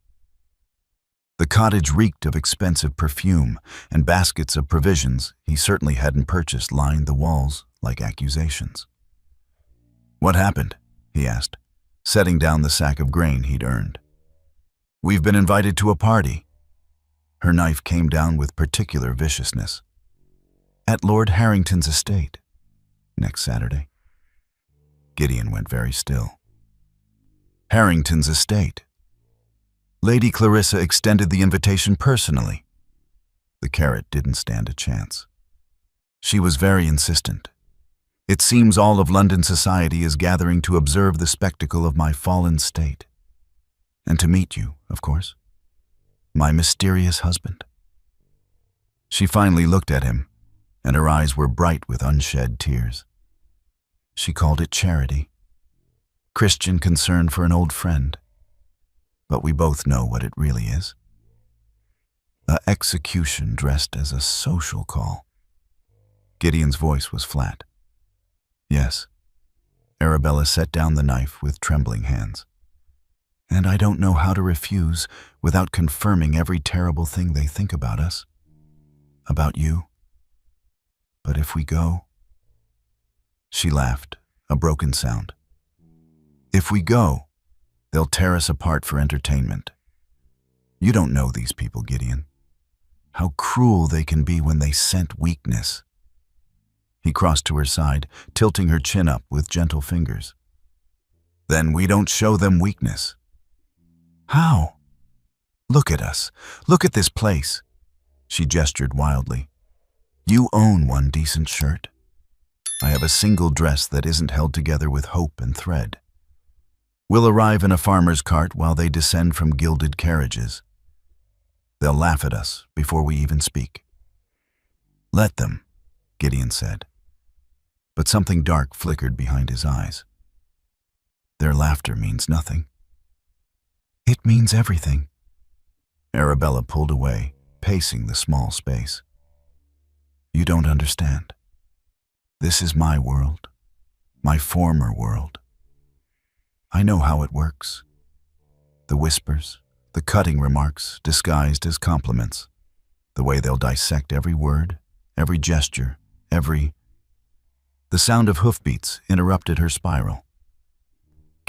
A: The cottage reeked of expensive perfume, and baskets of provisions he certainly hadn't purchased lined the walls like accusations. What happened? He asked, setting down the sack of grain he'd earned. We've been invited to a party. Her knife came down with particular viciousness. At Lord Harrington's estate, next Saturday. Gideon went very still. Harrington's estate. Lady Clarissa extended the invitation personally. The carrot didn't stand a chance. She was very insistent. It seems all of London society is gathering to observe the spectacle of my fallen state. And to meet you, of course. My mysterious husband. She finally looked at him, and her eyes were bright with unshed tears. She called it charity. Christian concern for an old friend. But we both know what it really is. An execution dressed as a social call. Gideon's voice was flat. Yes. Arabella set down the knife with trembling hands. And I don't know how to refuse without confirming every terrible thing they think about us. About you. But if we go... She laughed, a broken sound. If we go, they'll tear us apart for entertainment. You don't know these people, Gideon. How cruel they can be when they scent weakness. He crossed to her side, tilting her chin up with gentle fingers. Then we don't show them weakness. How? Look at us. Look at this place. She gestured wildly. You own one decent shirt. I have a single dress that isn't held together with hope and thread. We'll arrive in a farmer's cart while they descend from gilded carriages. They'll laugh at us before we even speak. Let them, Gideon said. But something dark flickered behind his eyes. Their laughter means nothing. It means everything. Arabella pulled away, pacing the small space. You don't understand. This is my world, my former world. I know how it works. The whispers, the cutting remarks disguised as compliments, the way they'll dissect every word, every gesture, every... The sound of hoofbeats interrupted her spiral.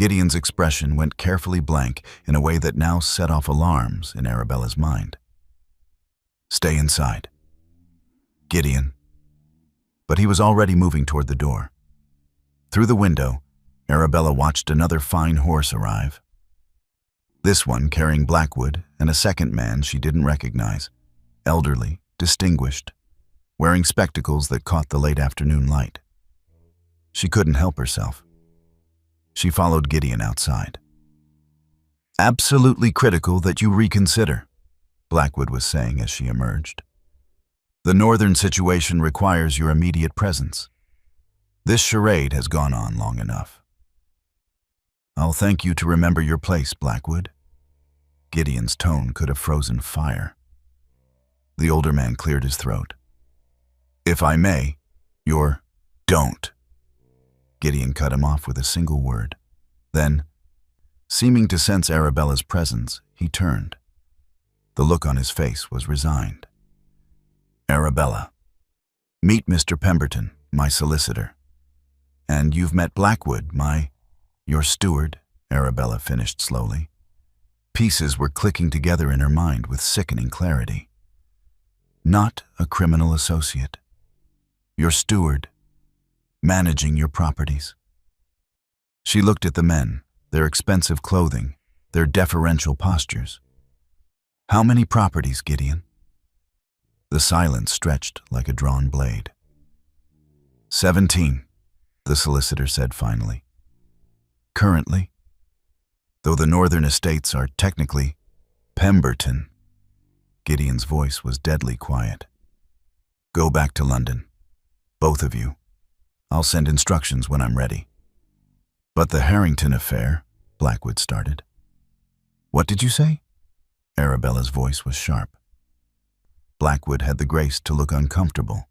A: Gideon's expression went carefully blank in a way that now set off alarms in Arabella's mind. Stay inside. Gideon. But he was already moving toward the door. Through the window, Arabella watched another fine horse arrive. This one carrying Blackwood and a second man she didn't recognize, elderly, distinguished, wearing spectacles that caught the late afternoon light. She couldn't help herself. She followed Gideon outside. Absolutely critical that you reconsider, Blackwood was saying as she emerged. The northern situation requires your immediate presence. This charade has gone on long enough. I'll thank you to remember your place, Blackwood. Gideon's tone could have frozen fire. The older man cleared his throat. If I may, your don't. Gideon cut him off with a single word. Then, seeming to sense Arabella's presence, he turned. The look on his face was resigned. Arabella, meet Mr. Pemberton, my solicitor. And you've met Blackwood, your steward, Arabella finished slowly. Pieces were clicking together in her mind with sickening clarity. Not a criminal associate. Your steward, managing your properties. She looked at the men, their expensive clothing, their deferential postures. How many properties, Gideon? The silence stretched like a drawn blade. 17, the solicitor said finally. Currently, though the northern estates are technically Pemberton. Gideon's voice was deadly quiet. Go back to London, both of you. I'll send instructions when I'm ready. But the Harrington affair, Blackwood started. What did you say? Arabella's voice was sharp. Blackwood had the grace to look uncomfortable.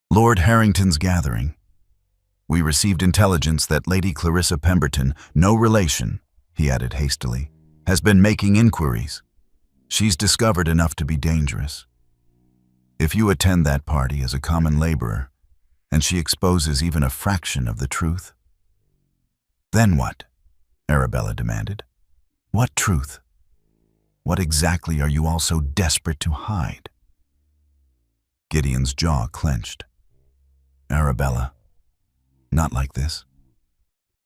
A: Lord Harrington's gathering. We received intelligence that Lady Clarissa Pemberton, no relation, he added hastily, has been making inquiries. She's discovered enough to be dangerous. If you attend that party as a common laborer, and she exposes even a fraction of the truth, then what? Arabella demanded. What truth? What exactly are you all so desperate to hide? Gideon's jaw clenched. Arabella, not like this.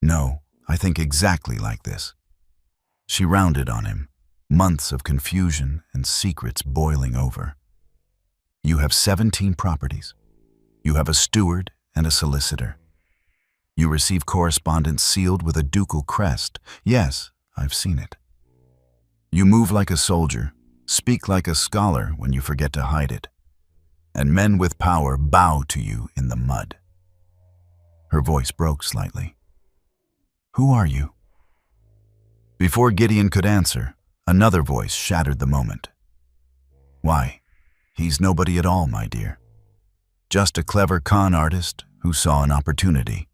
A: No, I think exactly like this. She rounded on him, months of confusion and secrets boiling over. You have 17 properties. You have a steward and a solicitor. You receive correspondence sealed with a ducal crest. Yes, I've seen it. You move like a soldier, speak like a scholar when you forget to hide it, and men with power bow to you in the mud. Her voice broke slightly. Who are you? Before Gideon could answer, another voice shattered the moment. Why, he's nobody at all, my dear. Just a clever con artist who saw an opportunity.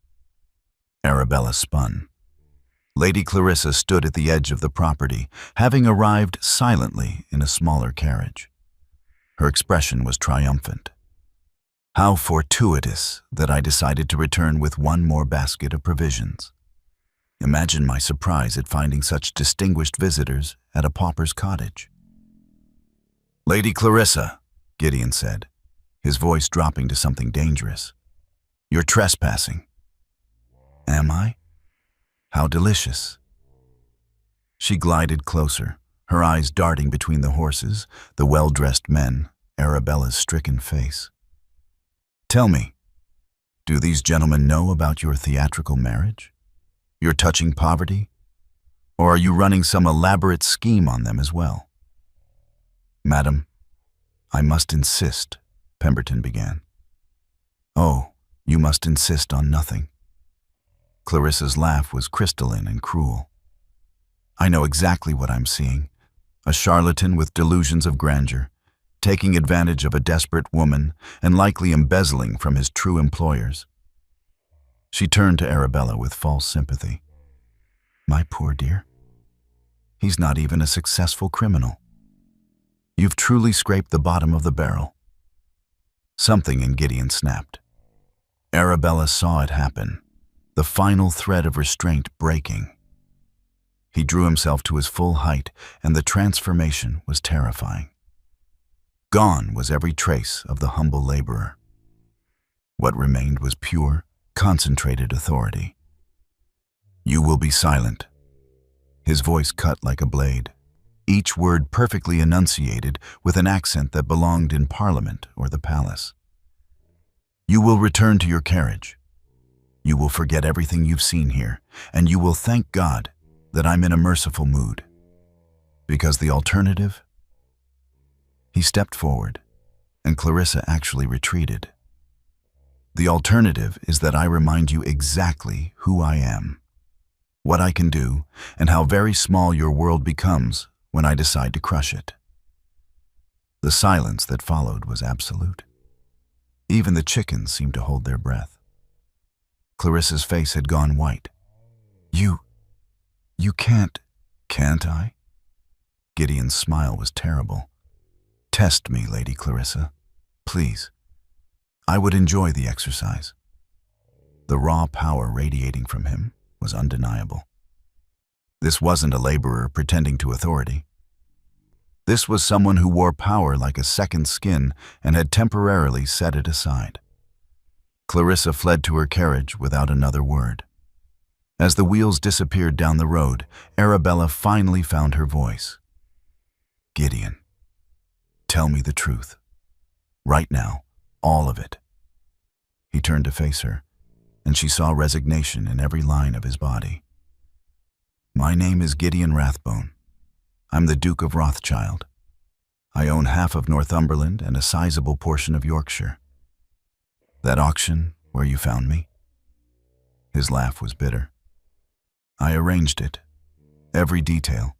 A: Arabella spun. Lady Clarissa stood at the edge of the property, having arrived silently in a smaller carriage. Her expression was triumphant. How fortuitous that I decided to return with one more basket of provisions. Imagine my surprise at finding such distinguished visitors at a pauper's cottage. Lady Clarissa, Gideon said, his voice dropping to something dangerous. You're trespassing. Am I? How delicious. She glided closer, her eyes darting between the horses, the well-dressed men, Arabella's stricken face. Tell me, do these gentlemen know about your theatrical marriage? Your touching poverty? Or are you running some elaborate scheme on them as well? Madam, I must insist, Pemberton began. Oh, you must insist on nothing. Clarissa's laugh was crystalline and cruel. I know exactly what I'm seeing. A charlatan with delusions of grandeur, taking advantage of a desperate woman and likely embezzling from his true employers. She turned to Arabella with false sympathy. My poor dear. He's not even a successful criminal. You've truly scraped the bottom of the barrel. Something in Gideon snapped. Arabella saw it happen, the final thread of restraint breaking. He drew himself to his full height, and the transformation was terrifying. Gone was every trace of the humble laborer. What remained was pure, concentrated authority. You will be silent. His voice cut like a blade, each word perfectly enunciated with an accent that belonged in Parliament or the palace. You will return to your carriage. You will forget everything you've seen here, and you will thank God that I'm in a merciful mood. Because the alternative? He stepped forward, and Clarissa actually retreated. The alternative is that I remind you exactly who I am, what I can do, and how very small your world becomes when I decide to crush it. The silence that followed was absolute. Even the chickens seemed to hold their breath. Clarissa's face had gone white. You can't I? Gideon's smile was terrible. Test me, Lady Clarissa. Please. I would enjoy the exercise. The raw power radiating from him was undeniable. This wasn't a laborer pretending to authority. This was someone who wore power like a second skin and had temporarily set it aside. Clarissa fled to her carriage without another word. As the wheels disappeared down the road, Arabella finally found her voice. Gideon, tell me the truth. Right now, all of it. He turned to face her, and she saw resignation in every line of his body. My name is Gideon Rathbone. I'm the Duke of Rothschild. I own half of Northumberland and a sizable portion of Yorkshire. That auction where you found me? His laugh was bitter. I arranged it, every detail.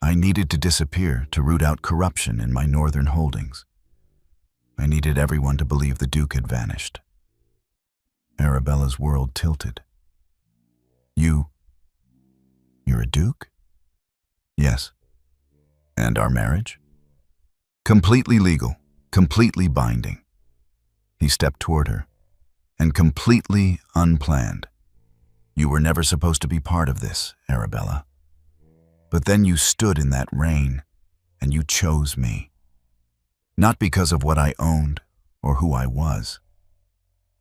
A: I needed to disappear to root out corruption in my northern holdings. I needed everyone to believe the Duke had vanished. Arabella's world tilted. You're a Duke? Yes. And our marriage? Completely legal, completely binding. He stepped toward her, and completely unplanned. You were never supposed to be part of this, Arabella. But then you stood in that rain, and you chose me. Not because of what I owned or who I was,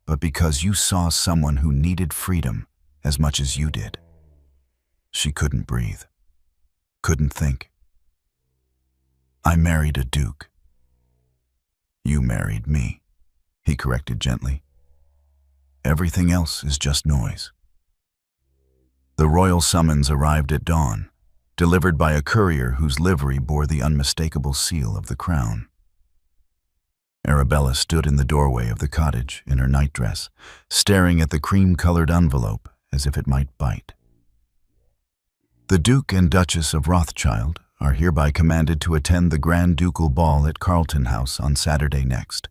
A: but because you saw someone who needed freedom as much as you did. She couldn't breathe, couldn't think. I married a duke. You married me, he corrected gently. Everything else is just noise. The royal summons arrived at dawn, delivered by a courier whose livery bore the unmistakable seal of the crown. Arabella stood in the doorway of the cottage in her nightdress, staring at the cream-colored envelope as if it might bite. The Duke and Duchess of Rothschild are hereby commanded to attend the Grand Ducal Ball at Carlton House on Saturday next,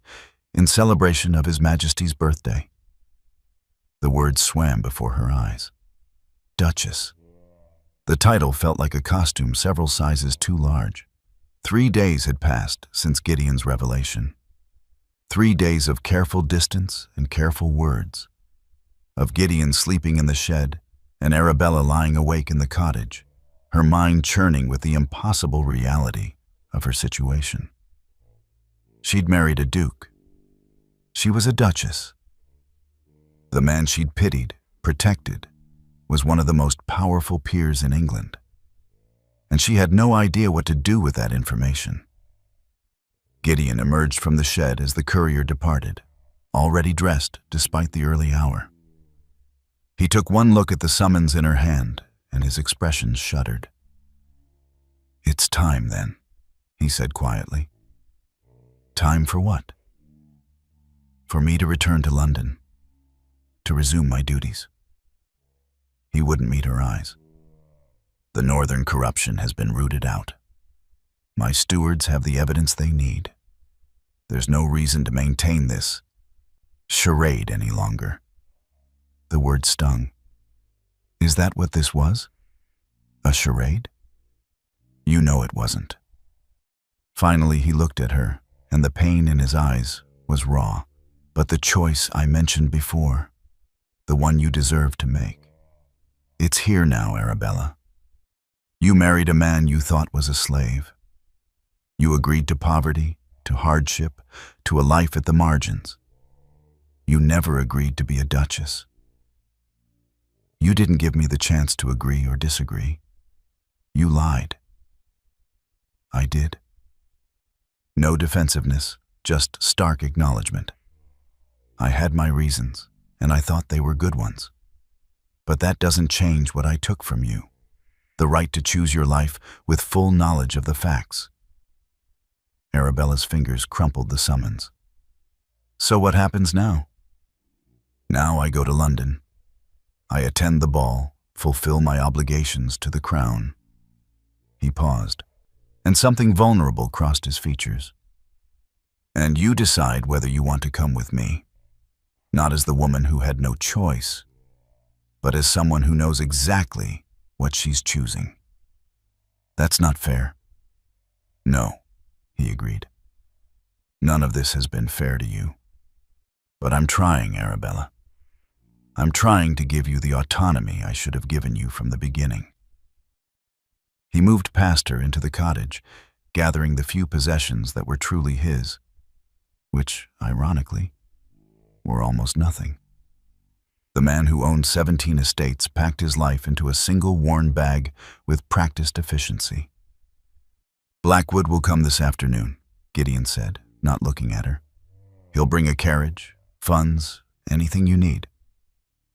A: in celebration of His Majesty's birthday. The words swam before her eyes. Duchess. The title felt like a costume several sizes too large. 3 days had passed since Gideon's revelation. 3 days of careful distance and careful words. Of Gideon sleeping in the shed and Arabella lying awake in the cottage, her mind churning with the impossible reality of her situation. She'd married a duke. She was a duchess. The man she'd pitied, protected, was one of the most powerful peers in England, and she had no idea what to do with that information. Gideon emerged from the shed as the courier departed, already dressed despite the early hour. He took one look at the summons in her hand, and his expression shuddered. "It's time, then," he said quietly. "Time for what?" "For me to return to London, to resume my duties." He wouldn't meet her eyes. "The northern corruption has been rooted out. My stewards have the evidence they need. There's no reason to maintain this charade any longer." The word stung. "Is that what this was? A charade?" "You know it wasn't." Finally, he looked at her, and the pain in his eyes was raw. "But the choice I mentioned before, the one you deserve to make, it's here now, Arabella. You married a man you thought was a slave. You agreed to poverty, to hardship, to a life at the margins. You never agreed to be a duchess. You didn't give me the chance to agree or disagree. You lied. I did. No defensiveness, just stark acknowledgement. I had my reasons, and I thought they were good ones. But that doesn't change what I took from you, the right to choose your life with full knowledge of the facts." Arabella's fingers crumpled the summons. "So what happens now?" "Now I go to London. I attend the ball, fulfill my obligations to the crown." He paused, and something vulnerable crossed his features. "And you decide whether you want to come with me, not as the woman who had no choice, but as someone who knows exactly what she's choosing." "That's not fair." "No," he agreed. "None of this has been fair to you. But I'm trying, Arabella. I'm trying to give you the autonomy I should have given you from the beginning." He moved past her into the cottage, gathering the few possessions that were truly his, which, ironically, were almost nothing. The man who owned 17 estates packed his life into a single worn bag with practiced efficiency. "Blackwood will come this afternoon," Gideon said, not looking at her. "He'll bring a carriage, funds, anything you need.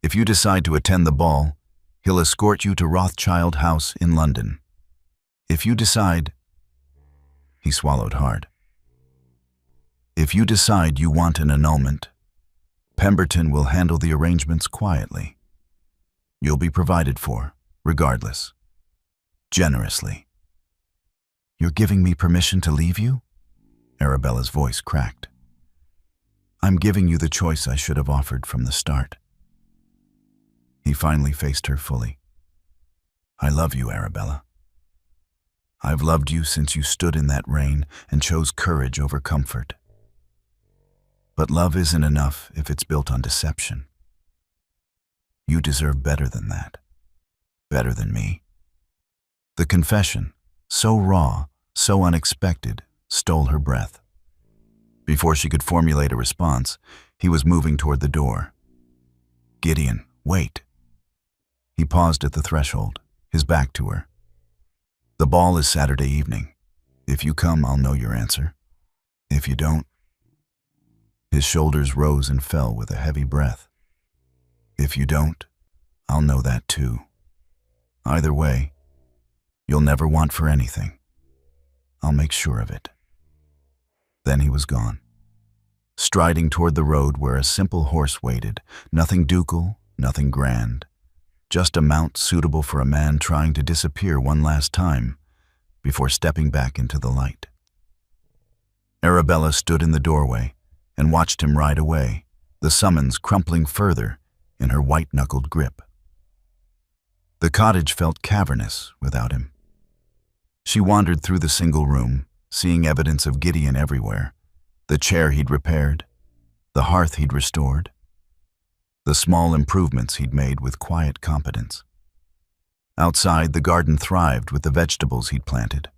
A: If you decide to attend the ball, he'll escort you to Rothschild House in London. If you decide—" He swallowed hard. "If you decide you want an annulment, Pemberton will handle the arrangements quietly. You'll be provided for, regardless. Generously." "You're giving me permission to leave you?" Arabella's voice cracked. "I'm giving you the choice I should have offered from the start." He finally faced her fully. "I love you, Arabella. I've loved you since you stood in that rain and chose courage over comfort. But love isn't enough if it's built on deception. You deserve better than that. Better than me." The confession, so raw, so unexpected, stole her breath. Before she could formulate a response, he was moving toward the door. "Gideon, wait." He paused at the threshold, his back to her. "The ball is Saturday evening. If you come, I'll know your answer. If you don't—" His shoulders rose and fell with a heavy breath. "If you don't, I'll know that too. Either way, you'll never want for anything. I'll make sure of it." Then he was gone, striding toward the road where a simple horse waited, nothing ducal, nothing grand, just a mount suitable for a man trying to disappear one last time before stepping back into the light. Arabella stood in the doorway and watched him ride away, the summons crumpling further in her white-knuckled grip. The cottage felt cavernous without him. She wandered through the single room, seeing evidence of Gideon everywhere: the chair he'd repaired, the hearth he'd restored, the small improvements he'd made with quiet competence. Outside, the garden thrived with the vegetables he'd planted.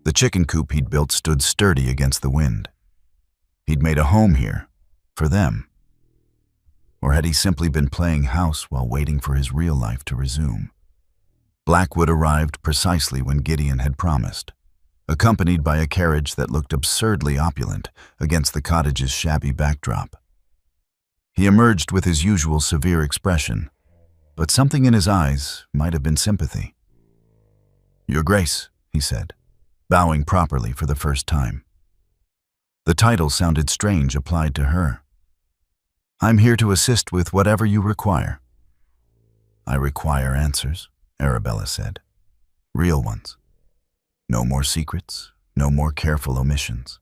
A: The chicken coop he'd built stood sturdy against the wind. He'd made a home here, for them. Or had he simply been playing house while waiting for his real life to resume? Blackwood arrived precisely when Gideon had promised, accompanied by a carriage that looked absurdly opulent against the cottage's shabby backdrop. He emerged with his usual severe expression, but something in his eyes might have been sympathy. "Your Grace," he said, bowing properly for the first time. The title sounded strange applied to her. "I'm here to assist with whatever you require." "I require answers," Arabella said. "Real ones. No more secrets, no more careful omissions.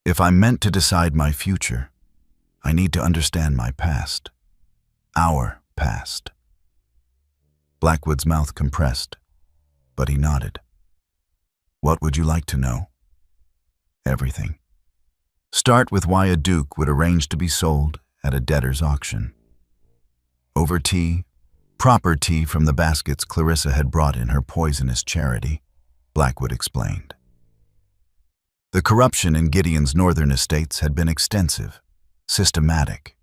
A: If I'm meant to decide my future, I need to understand my past. Our past." Blackwood's mouth compressed, but he nodded. "What would you like to know?" "Everything. Start with why a duke would arrange to be sold at a debtor's auction." Over tea, proper tea from the baskets Clarissa had brought in her poisonous charity, Blackwood explained. The corruption in Gideon's northern estates had been extensive, systematic.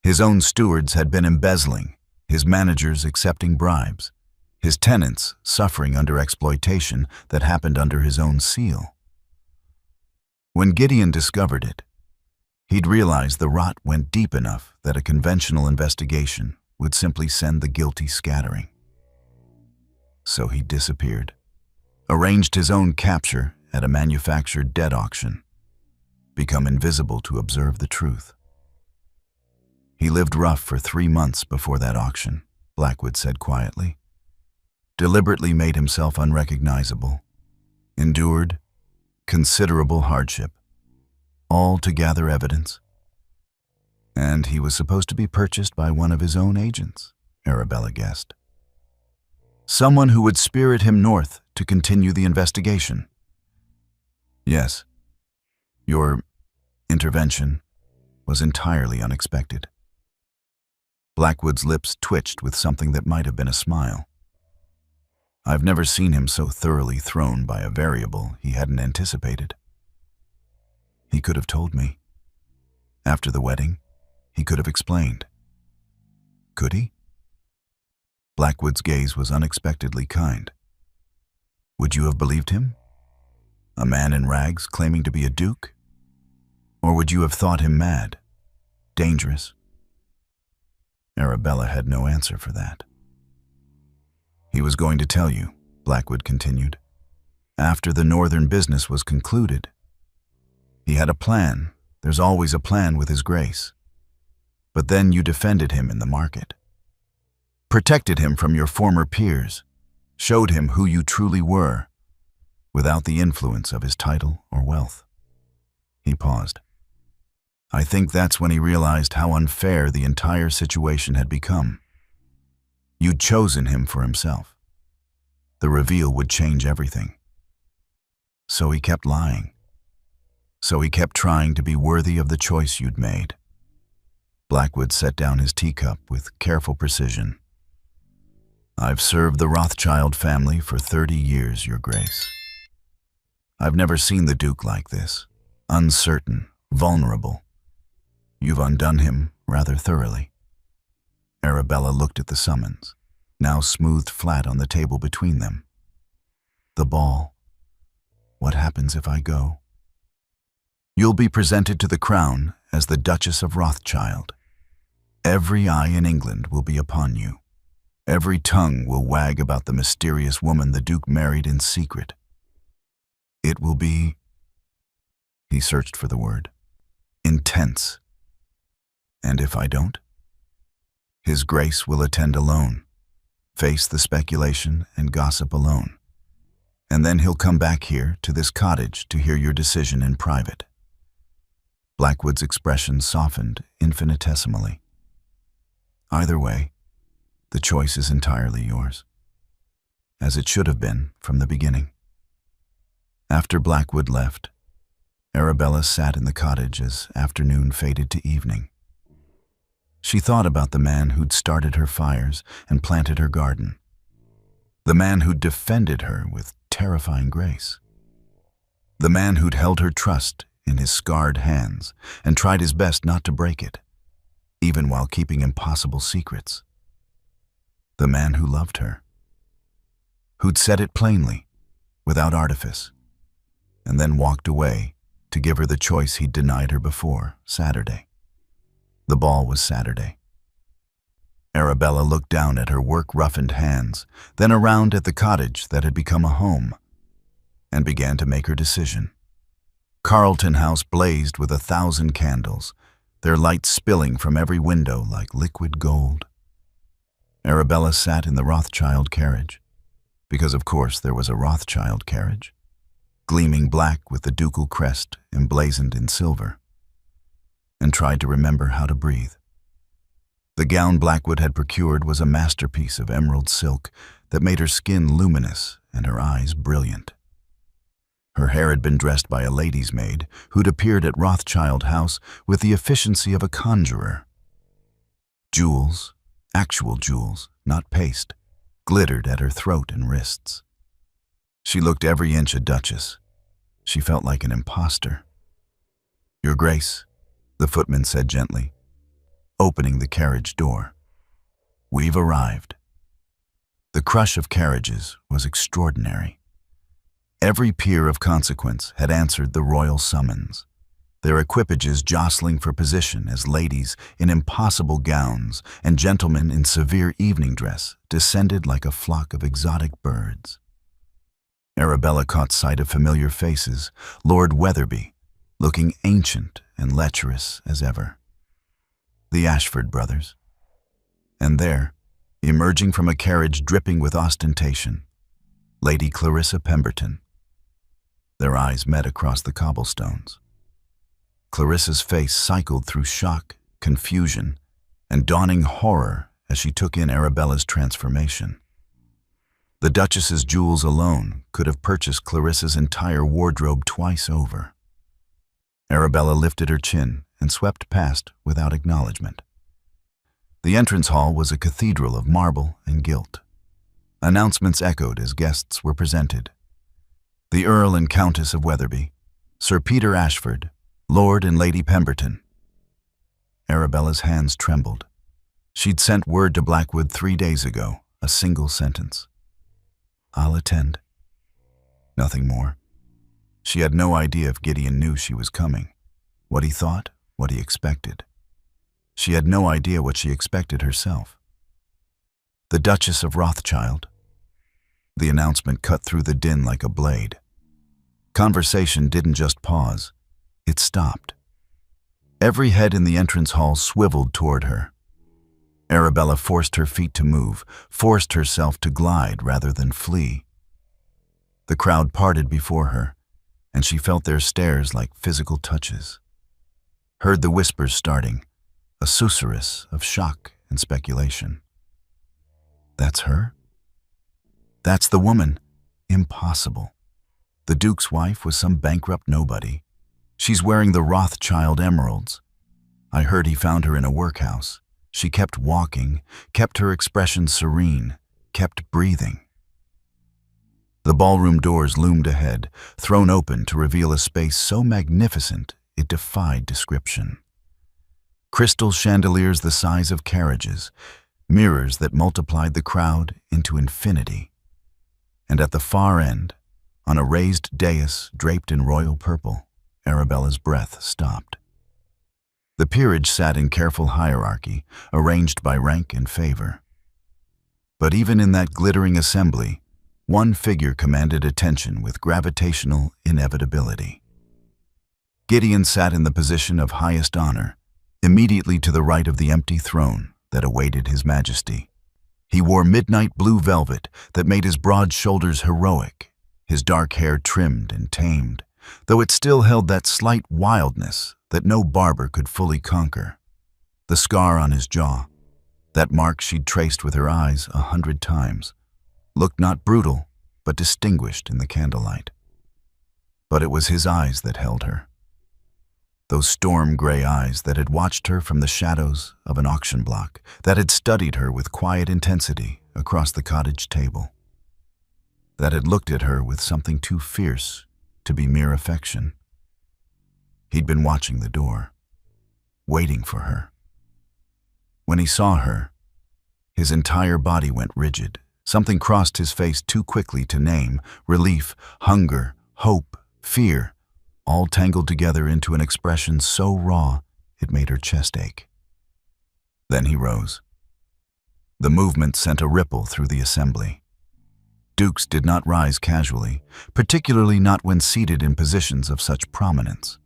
A: His own stewards had been embezzling, his managers accepting bribes, his tenants suffering under exploitation that happened under his own seal. When Gideon discovered it, he'd realized the rot went deep enough that a conventional investigation would simply send the guilty scattering. So he disappeared, arranged his own capture at a manufactured debt auction, become invisible to observe the truth. He lived rough for 3 months before that auction, Blackwood said quietly. Deliberately made himself unrecognizable, endured considerable hardship, all to gather evidence. And he was supposed to be purchased by one of his own agents, Arabella guessed. Someone who would spirit him north to continue the investigation. Yes, your intervention was entirely unexpected. Blackwood's lips twitched with something that might have been a smile. I've never seen him so thoroughly thrown by a variable he hadn't anticipated. He could have told me. After the wedding, he could have explained. Could he? Blackwood's gaze was unexpectedly kind. Would you have believed him? A man in rags claiming to be a duke? Or would you have thought him mad, dangerous? Arabella had no answer for that. He was going to tell you, Blackwood continued, after the northern business was concluded. He had a plan. There's always a plan with His Grace. But then you defended him in the market. Protected him from your former peers, showed him who you truly were, without the influence of his title or wealth. He paused. I think that's when he realized how unfair the entire situation had become. You'd chosen him for himself. The reveal would change everything. So he kept lying. So he kept trying to be worthy of the choice you'd made. Blackwood set down his teacup with careful precision. I've served the Rothschild family for 30 years, Your Grace. I've never seen the Duke like this, uncertain, vulnerable. You've undone him rather thoroughly. Arabella looked at the summons, now smoothed flat on the table between them. The ball. What happens if I go? You'll be presented to the crown as the Duchess of Rothschild. Every eye in England will be upon you. Every tongue will wag about the mysterious woman the Duke married in secret. It will be, he searched for the word, intense. And if I don't? His Grace will attend alone, face the speculation and gossip alone. And then he'll come back here to this cottage to hear your decision in private. Blackwood's expression softened infinitesimally. Either way, the choice is entirely yours, as it should have been from the beginning. After Blackwood left, Arabella sat in the cottage as afternoon faded to evening. She thought about the man who'd started her fires and planted her garden, the man who'd defended her with terrifying grace, the man who'd held her trust in his scarred hands and tried his best not to break it. even while keeping impossible secrets. The man who loved her, who'd said it plainly, without artifice, and then walked away to give her the choice he'd denied her before, Saturday. The ball was Saturday. Arabella looked down at her work-roughened hands, then around at the cottage that had become a home, and began to make her decision. Carlton House blazed with 1,000 candles, their light spilling from every window like liquid gold. Arabella sat in the Rothschild carriage, because of course there was a Rothschild carriage, gleaming black with the ducal crest emblazoned in silver, and tried to remember how to breathe. The gown Blackwood had procured was a masterpiece of emerald silk that made her skin luminous and her eyes brilliant. Her hair had been dressed by a lady's maid who'd appeared at Rothschild House with the efficiency of a conjurer. Jewels, actual jewels, not paste, glittered at her throat and wrists. She looked every inch a duchess. She felt like an imposter. "Your Grace," the footman said gently, opening the carriage door. "We've arrived." The crush of carriages was extraordinary. Every peer of consequence had answered the royal summons, their equipages jostling for position as ladies in impossible gowns and gentlemen in severe evening dress descended like a flock of exotic birds. Arabella caught sight of familiar faces, Lord Weatherby, looking ancient and lecherous as ever. The Ashford brothers. And there, emerging from a carriage dripping with ostentation, Lady Clarissa Pemberton. Their eyes met across the cobblestones. Clarissa's face cycled through shock, confusion, and dawning horror as she took in Arabella's transformation. The Duchess's jewels alone could have purchased Clarissa's entire wardrobe twice over. Arabella lifted her chin and swept past without acknowledgement. The entrance hall was a cathedral of marble and gilt. Announcements echoed as guests were presented. The Earl and Countess of Weatherby, Sir Peter Ashford, Lord and Lady Pemberton. Arabella's hands trembled. She'd sent word to Blackwood 3 days ago, a single sentence. "I'll attend." Nothing more. She had no idea if Gideon knew she was coming, what he thought, what he expected. She had no idea what she expected herself. The Duchess of Rothschild. The announcement cut through the din like a blade. Conversation didn't just pause, it stopped. Every head in the entrance hall swiveled toward her. Arabella forced her feet to move, forced herself to glide rather than flee. The crowd parted before her, and she felt their stares like physical touches. Heard the whispers starting, a susurrus of shock and speculation. That's her? That's the woman? Impossible. The Duke's wife was some bankrupt nobody. She's wearing the Rothschild emeralds. I heard he found her in a workhouse. She kept walking, kept her expression serene, kept breathing. The ballroom doors loomed ahead, thrown open to reveal a space so magnificent it defied description. Crystal chandeliers the size of carriages, mirrors that multiplied the crowd into infinity. And at the far end, on a raised dais draped in royal purple, Arabella's breath stopped. The peerage sat in careful hierarchy, arranged by rank and favor. But even in that glittering assembly, one figure commanded attention with gravitational inevitability. Gideon sat in the position of highest honor, immediately to the right of the empty throne that awaited His Majesty. He wore midnight blue velvet that made his broad shoulders heroic, his dark hair trimmed and tamed, though it still held that slight wildness that no barber could fully conquer. The scar on his jaw, that mark she'd traced with her eyes 100 times, looked not brutal, but distinguished in the candlelight. But it was his eyes that held her. Those storm-gray eyes that had watched her from the shadows of an auction block, that had studied her with quiet intensity across the cottage table, that had looked at her with something too fierce to be mere affection. He'd been watching the door, waiting for her. When he saw her, his entire body went rigid. Something crossed his face too quickly to name: relief, hunger, hope, fear, all tangled together into an expression so raw it made her chest ache. Then he rose. The movement sent a ripple through the assembly. Dukes did not rise casually, particularly not when seated in positions of such prominence.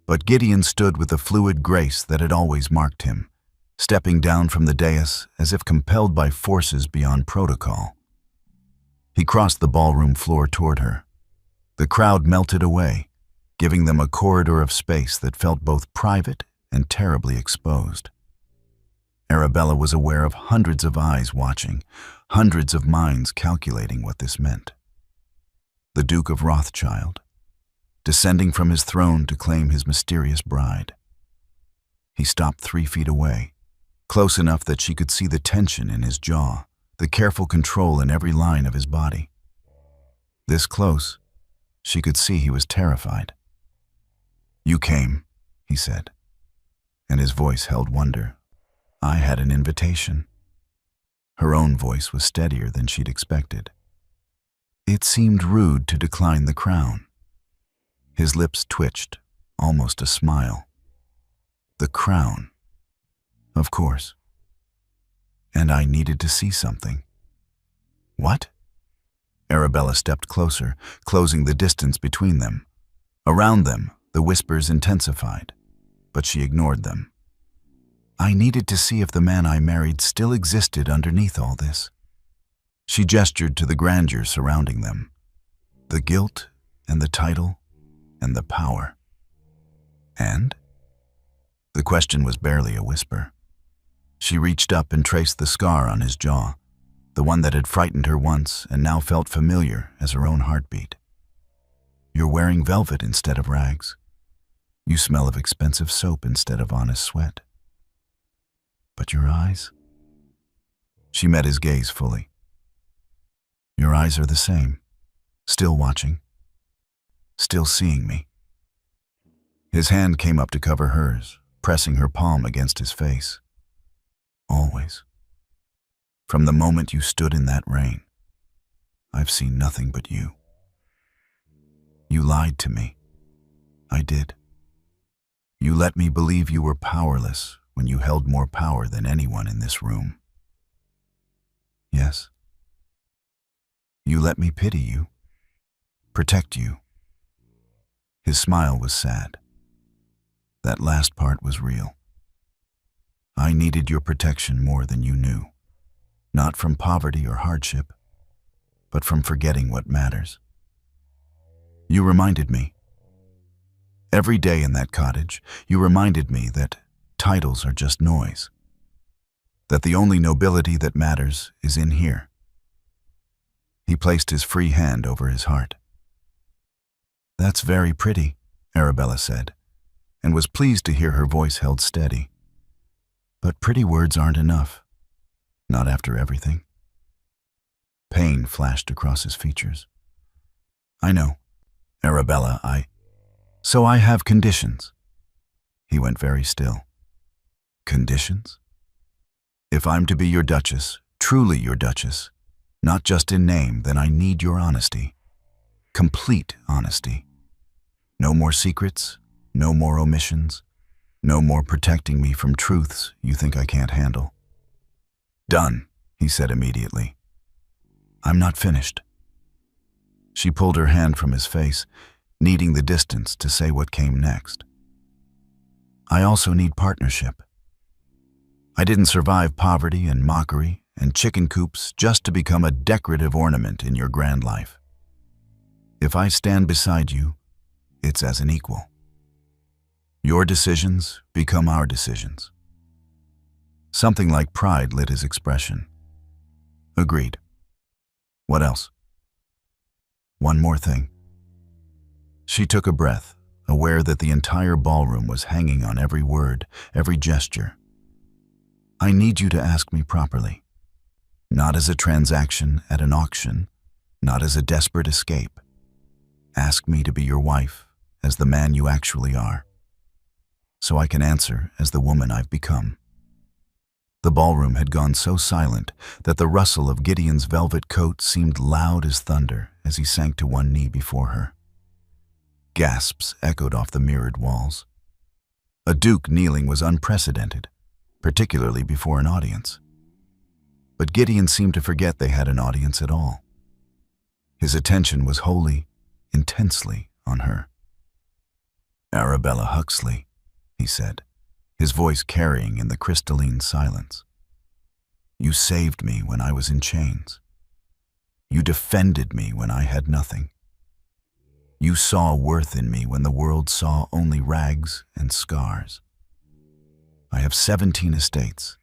A: But Gideon stood with the fluid grace that had always marked him, stepping down from the dais as if compelled by forces beyond protocol. He crossed the ballroom floor toward her. The crowd melted away, giving them a corridor of space that felt both private and terribly exposed. Arabella was aware of hundreds of eyes watching, hundreds of minds calculating what this meant. The Duke of Rothschild, descending from his throne to claim his mysterious bride. He stopped 3 feet away, close enough that she could see the tension in his jaw, the careful control in every line of his body. This close, she could see he was terrified. "You came," he said, and his voice held wonder. "I had an invitation." Her own voice was steadier than she'd expected. It seemed rude to decline the crown. His lips twitched, almost a smile. The crown. Of course. And I needed to see something. What? Arabella stepped closer, closing the distance between them. Around them, the whispers intensified, but she ignored them. I needed to see if the man I married still existed underneath all this. She gestured to the grandeur surrounding them, the guilt and the title and the power. And? The question was barely a whisper. She reached up and traced the scar on his jaw, the one that had frightened her once and now felt familiar as her own heartbeat. You're wearing velvet instead of rags. You smell of expensive soap instead of honest sweat. But your eyes? She met his gaze fully. Your eyes are the same, still watching, still seeing me. His hand came up to cover hers, pressing her palm against his face. Always. From the moment you stood in that rain, I've seen nothing but you. You lied to me. I did. You let me believe you were powerless when you held more power than anyone in this room. Yes. You let me pity you, protect you. His smile was sad. That last part was real. I needed your protection more than you knew, not from poverty or hardship, but from forgetting what matters. You reminded me. Every day in that cottage, you reminded me that titles are just noise, that the only nobility that matters is in here. He placed his free hand over his heart. That's very pretty, Arabella said, and was pleased to hear her voice held steady. But pretty words aren't enough, not after everything. Pain flashed across his features. I know, Arabella, So I have conditions. He went very still. Conditions? If I'm to be your Duchess, truly your Duchess, not just in name, then I need your honesty. Complete honesty. No more secrets, no more omissions, no more protecting me from truths you think I can't handle. Done, he said immediately. I'm not finished. She pulled her hand from his face, needing the distance to say what came next. I also need partnership. I didn't survive poverty and mockery and chicken coops just to become a decorative ornament in your grand life. If I stand beside you, it's as an equal. Your decisions become our decisions. Something like pride lit his expression. Agreed. What else? One more thing. She took a breath, aware that the entire ballroom was hanging on every word, every gesture. I need you to ask me properly. Not as a transaction at an auction, not as a desperate escape. Ask me to be your wife, as the man you actually are, so I can answer as the woman I've become. The ballroom had gone so silent that the rustle of Gideon's velvet coat seemed loud as thunder as he sank to one knee before her. Gasps echoed off the mirrored walls. A duke kneeling was unprecedented, particularly before an audience. But Gideon seemed to forget they had an audience at all. His attention was wholly, intensely on her. "Arabella Huxley," he said, his voice carrying in the crystalline silence. "You saved me when I was in chains. You defended me when I had nothing. You saw worth in me when the world saw only rags and scars. I have 17 estates,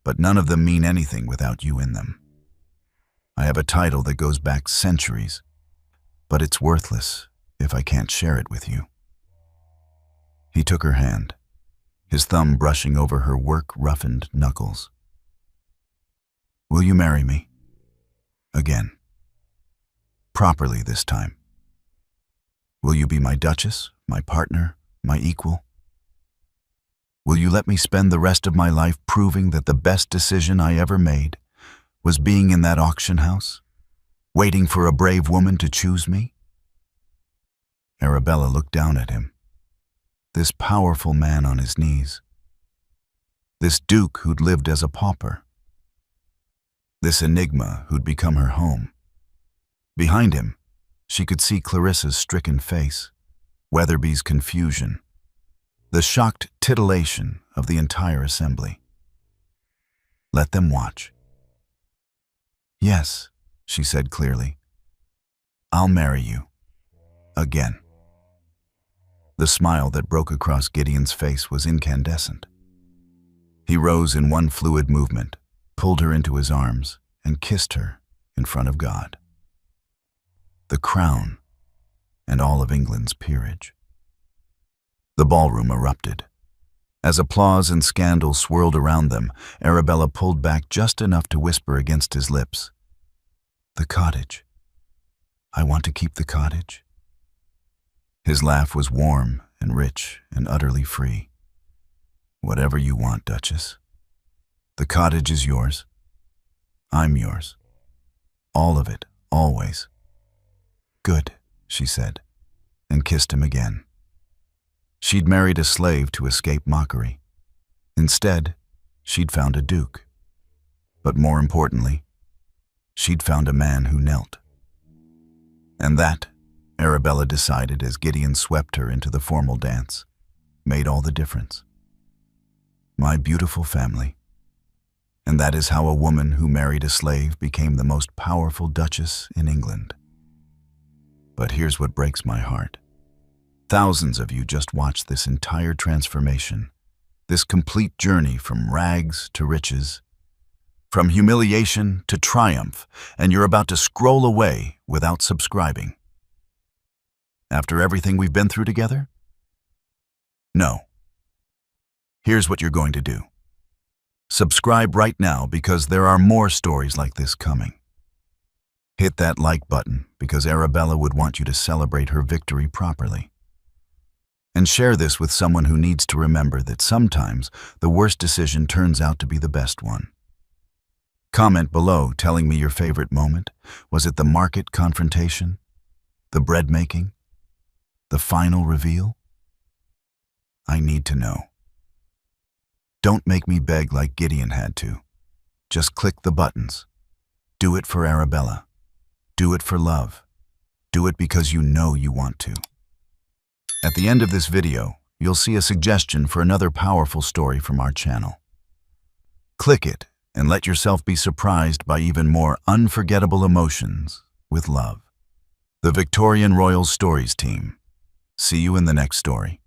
A: but none of them mean anything without you in them. I have a title that goes back centuries, but it's worthless if I can't share it with you." He took her hand, his thumb brushing over her work-roughened knuckles. "Will you marry me? Again. Properly this time. Will you be my duchess, my partner, my equal? Will you let me spend the rest of my life proving that the best decision I ever made was being in that auction house, waiting for a brave woman to choose me?" Arabella looked down at him. This powerful man on his knees. This duke who'd lived as a pauper. This enigma who'd become her home. Behind him, she could see Clarissa's stricken face, Weatherby's confusion, the shocked titillation of the entire assembly. Let them watch. "Yes," she said clearly. "I'll marry you. Again." The smile that broke across Gideon's face was incandescent. He rose in one fluid movement, pulled her into his arms, and kissed her in front of God. The crown and all of England's peerage. The ballroom erupted. As applause and scandal swirled around them, Arabella pulled back just enough to whisper against his lips, "The cottage. I want to keep the cottage." His laugh was warm and rich and utterly free. "Whatever you want, Duchess. The cottage is yours. I'm yours. All of it, always." "Good," she said, and kissed him again. She'd married a slave to escape mockery. Instead, she'd found a duke. But more importantly, she'd found a man who knelt. And that, Arabella decided as Gideon swept her into the formal dance, made all the difference. My beautiful family. And that is how a woman who married a slave became the most powerful duchess in England. But here's what breaks my heart. Thousands of you just watched this entire transformation, this complete journey from rags to riches, from humiliation to triumph, and you're about to scroll away without subscribing. After everything we've been through together? No. Here's what you're going to do. Subscribe right now because there are more stories like this coming. Hit that like button because Arabella would want you to celebrate her victory properly. And share this with someone who needs to remember that sometimes the worst decision turns out to be the best one. Comment below telling me your favorite moment. Was it the market confrontation? The bread making? The final reveal? I need to know. Don't make me beg like Gideon had to. Just click the buttons. Do it for Arabella. Do it for love. Do it because you know you want to. At the end of this video, you'll see a suggestion for another powerful story from our channel. Click it and let yourself be surprised by even more unforgettable emotions with love. The Victorian Royal Stories team. See you in the next story.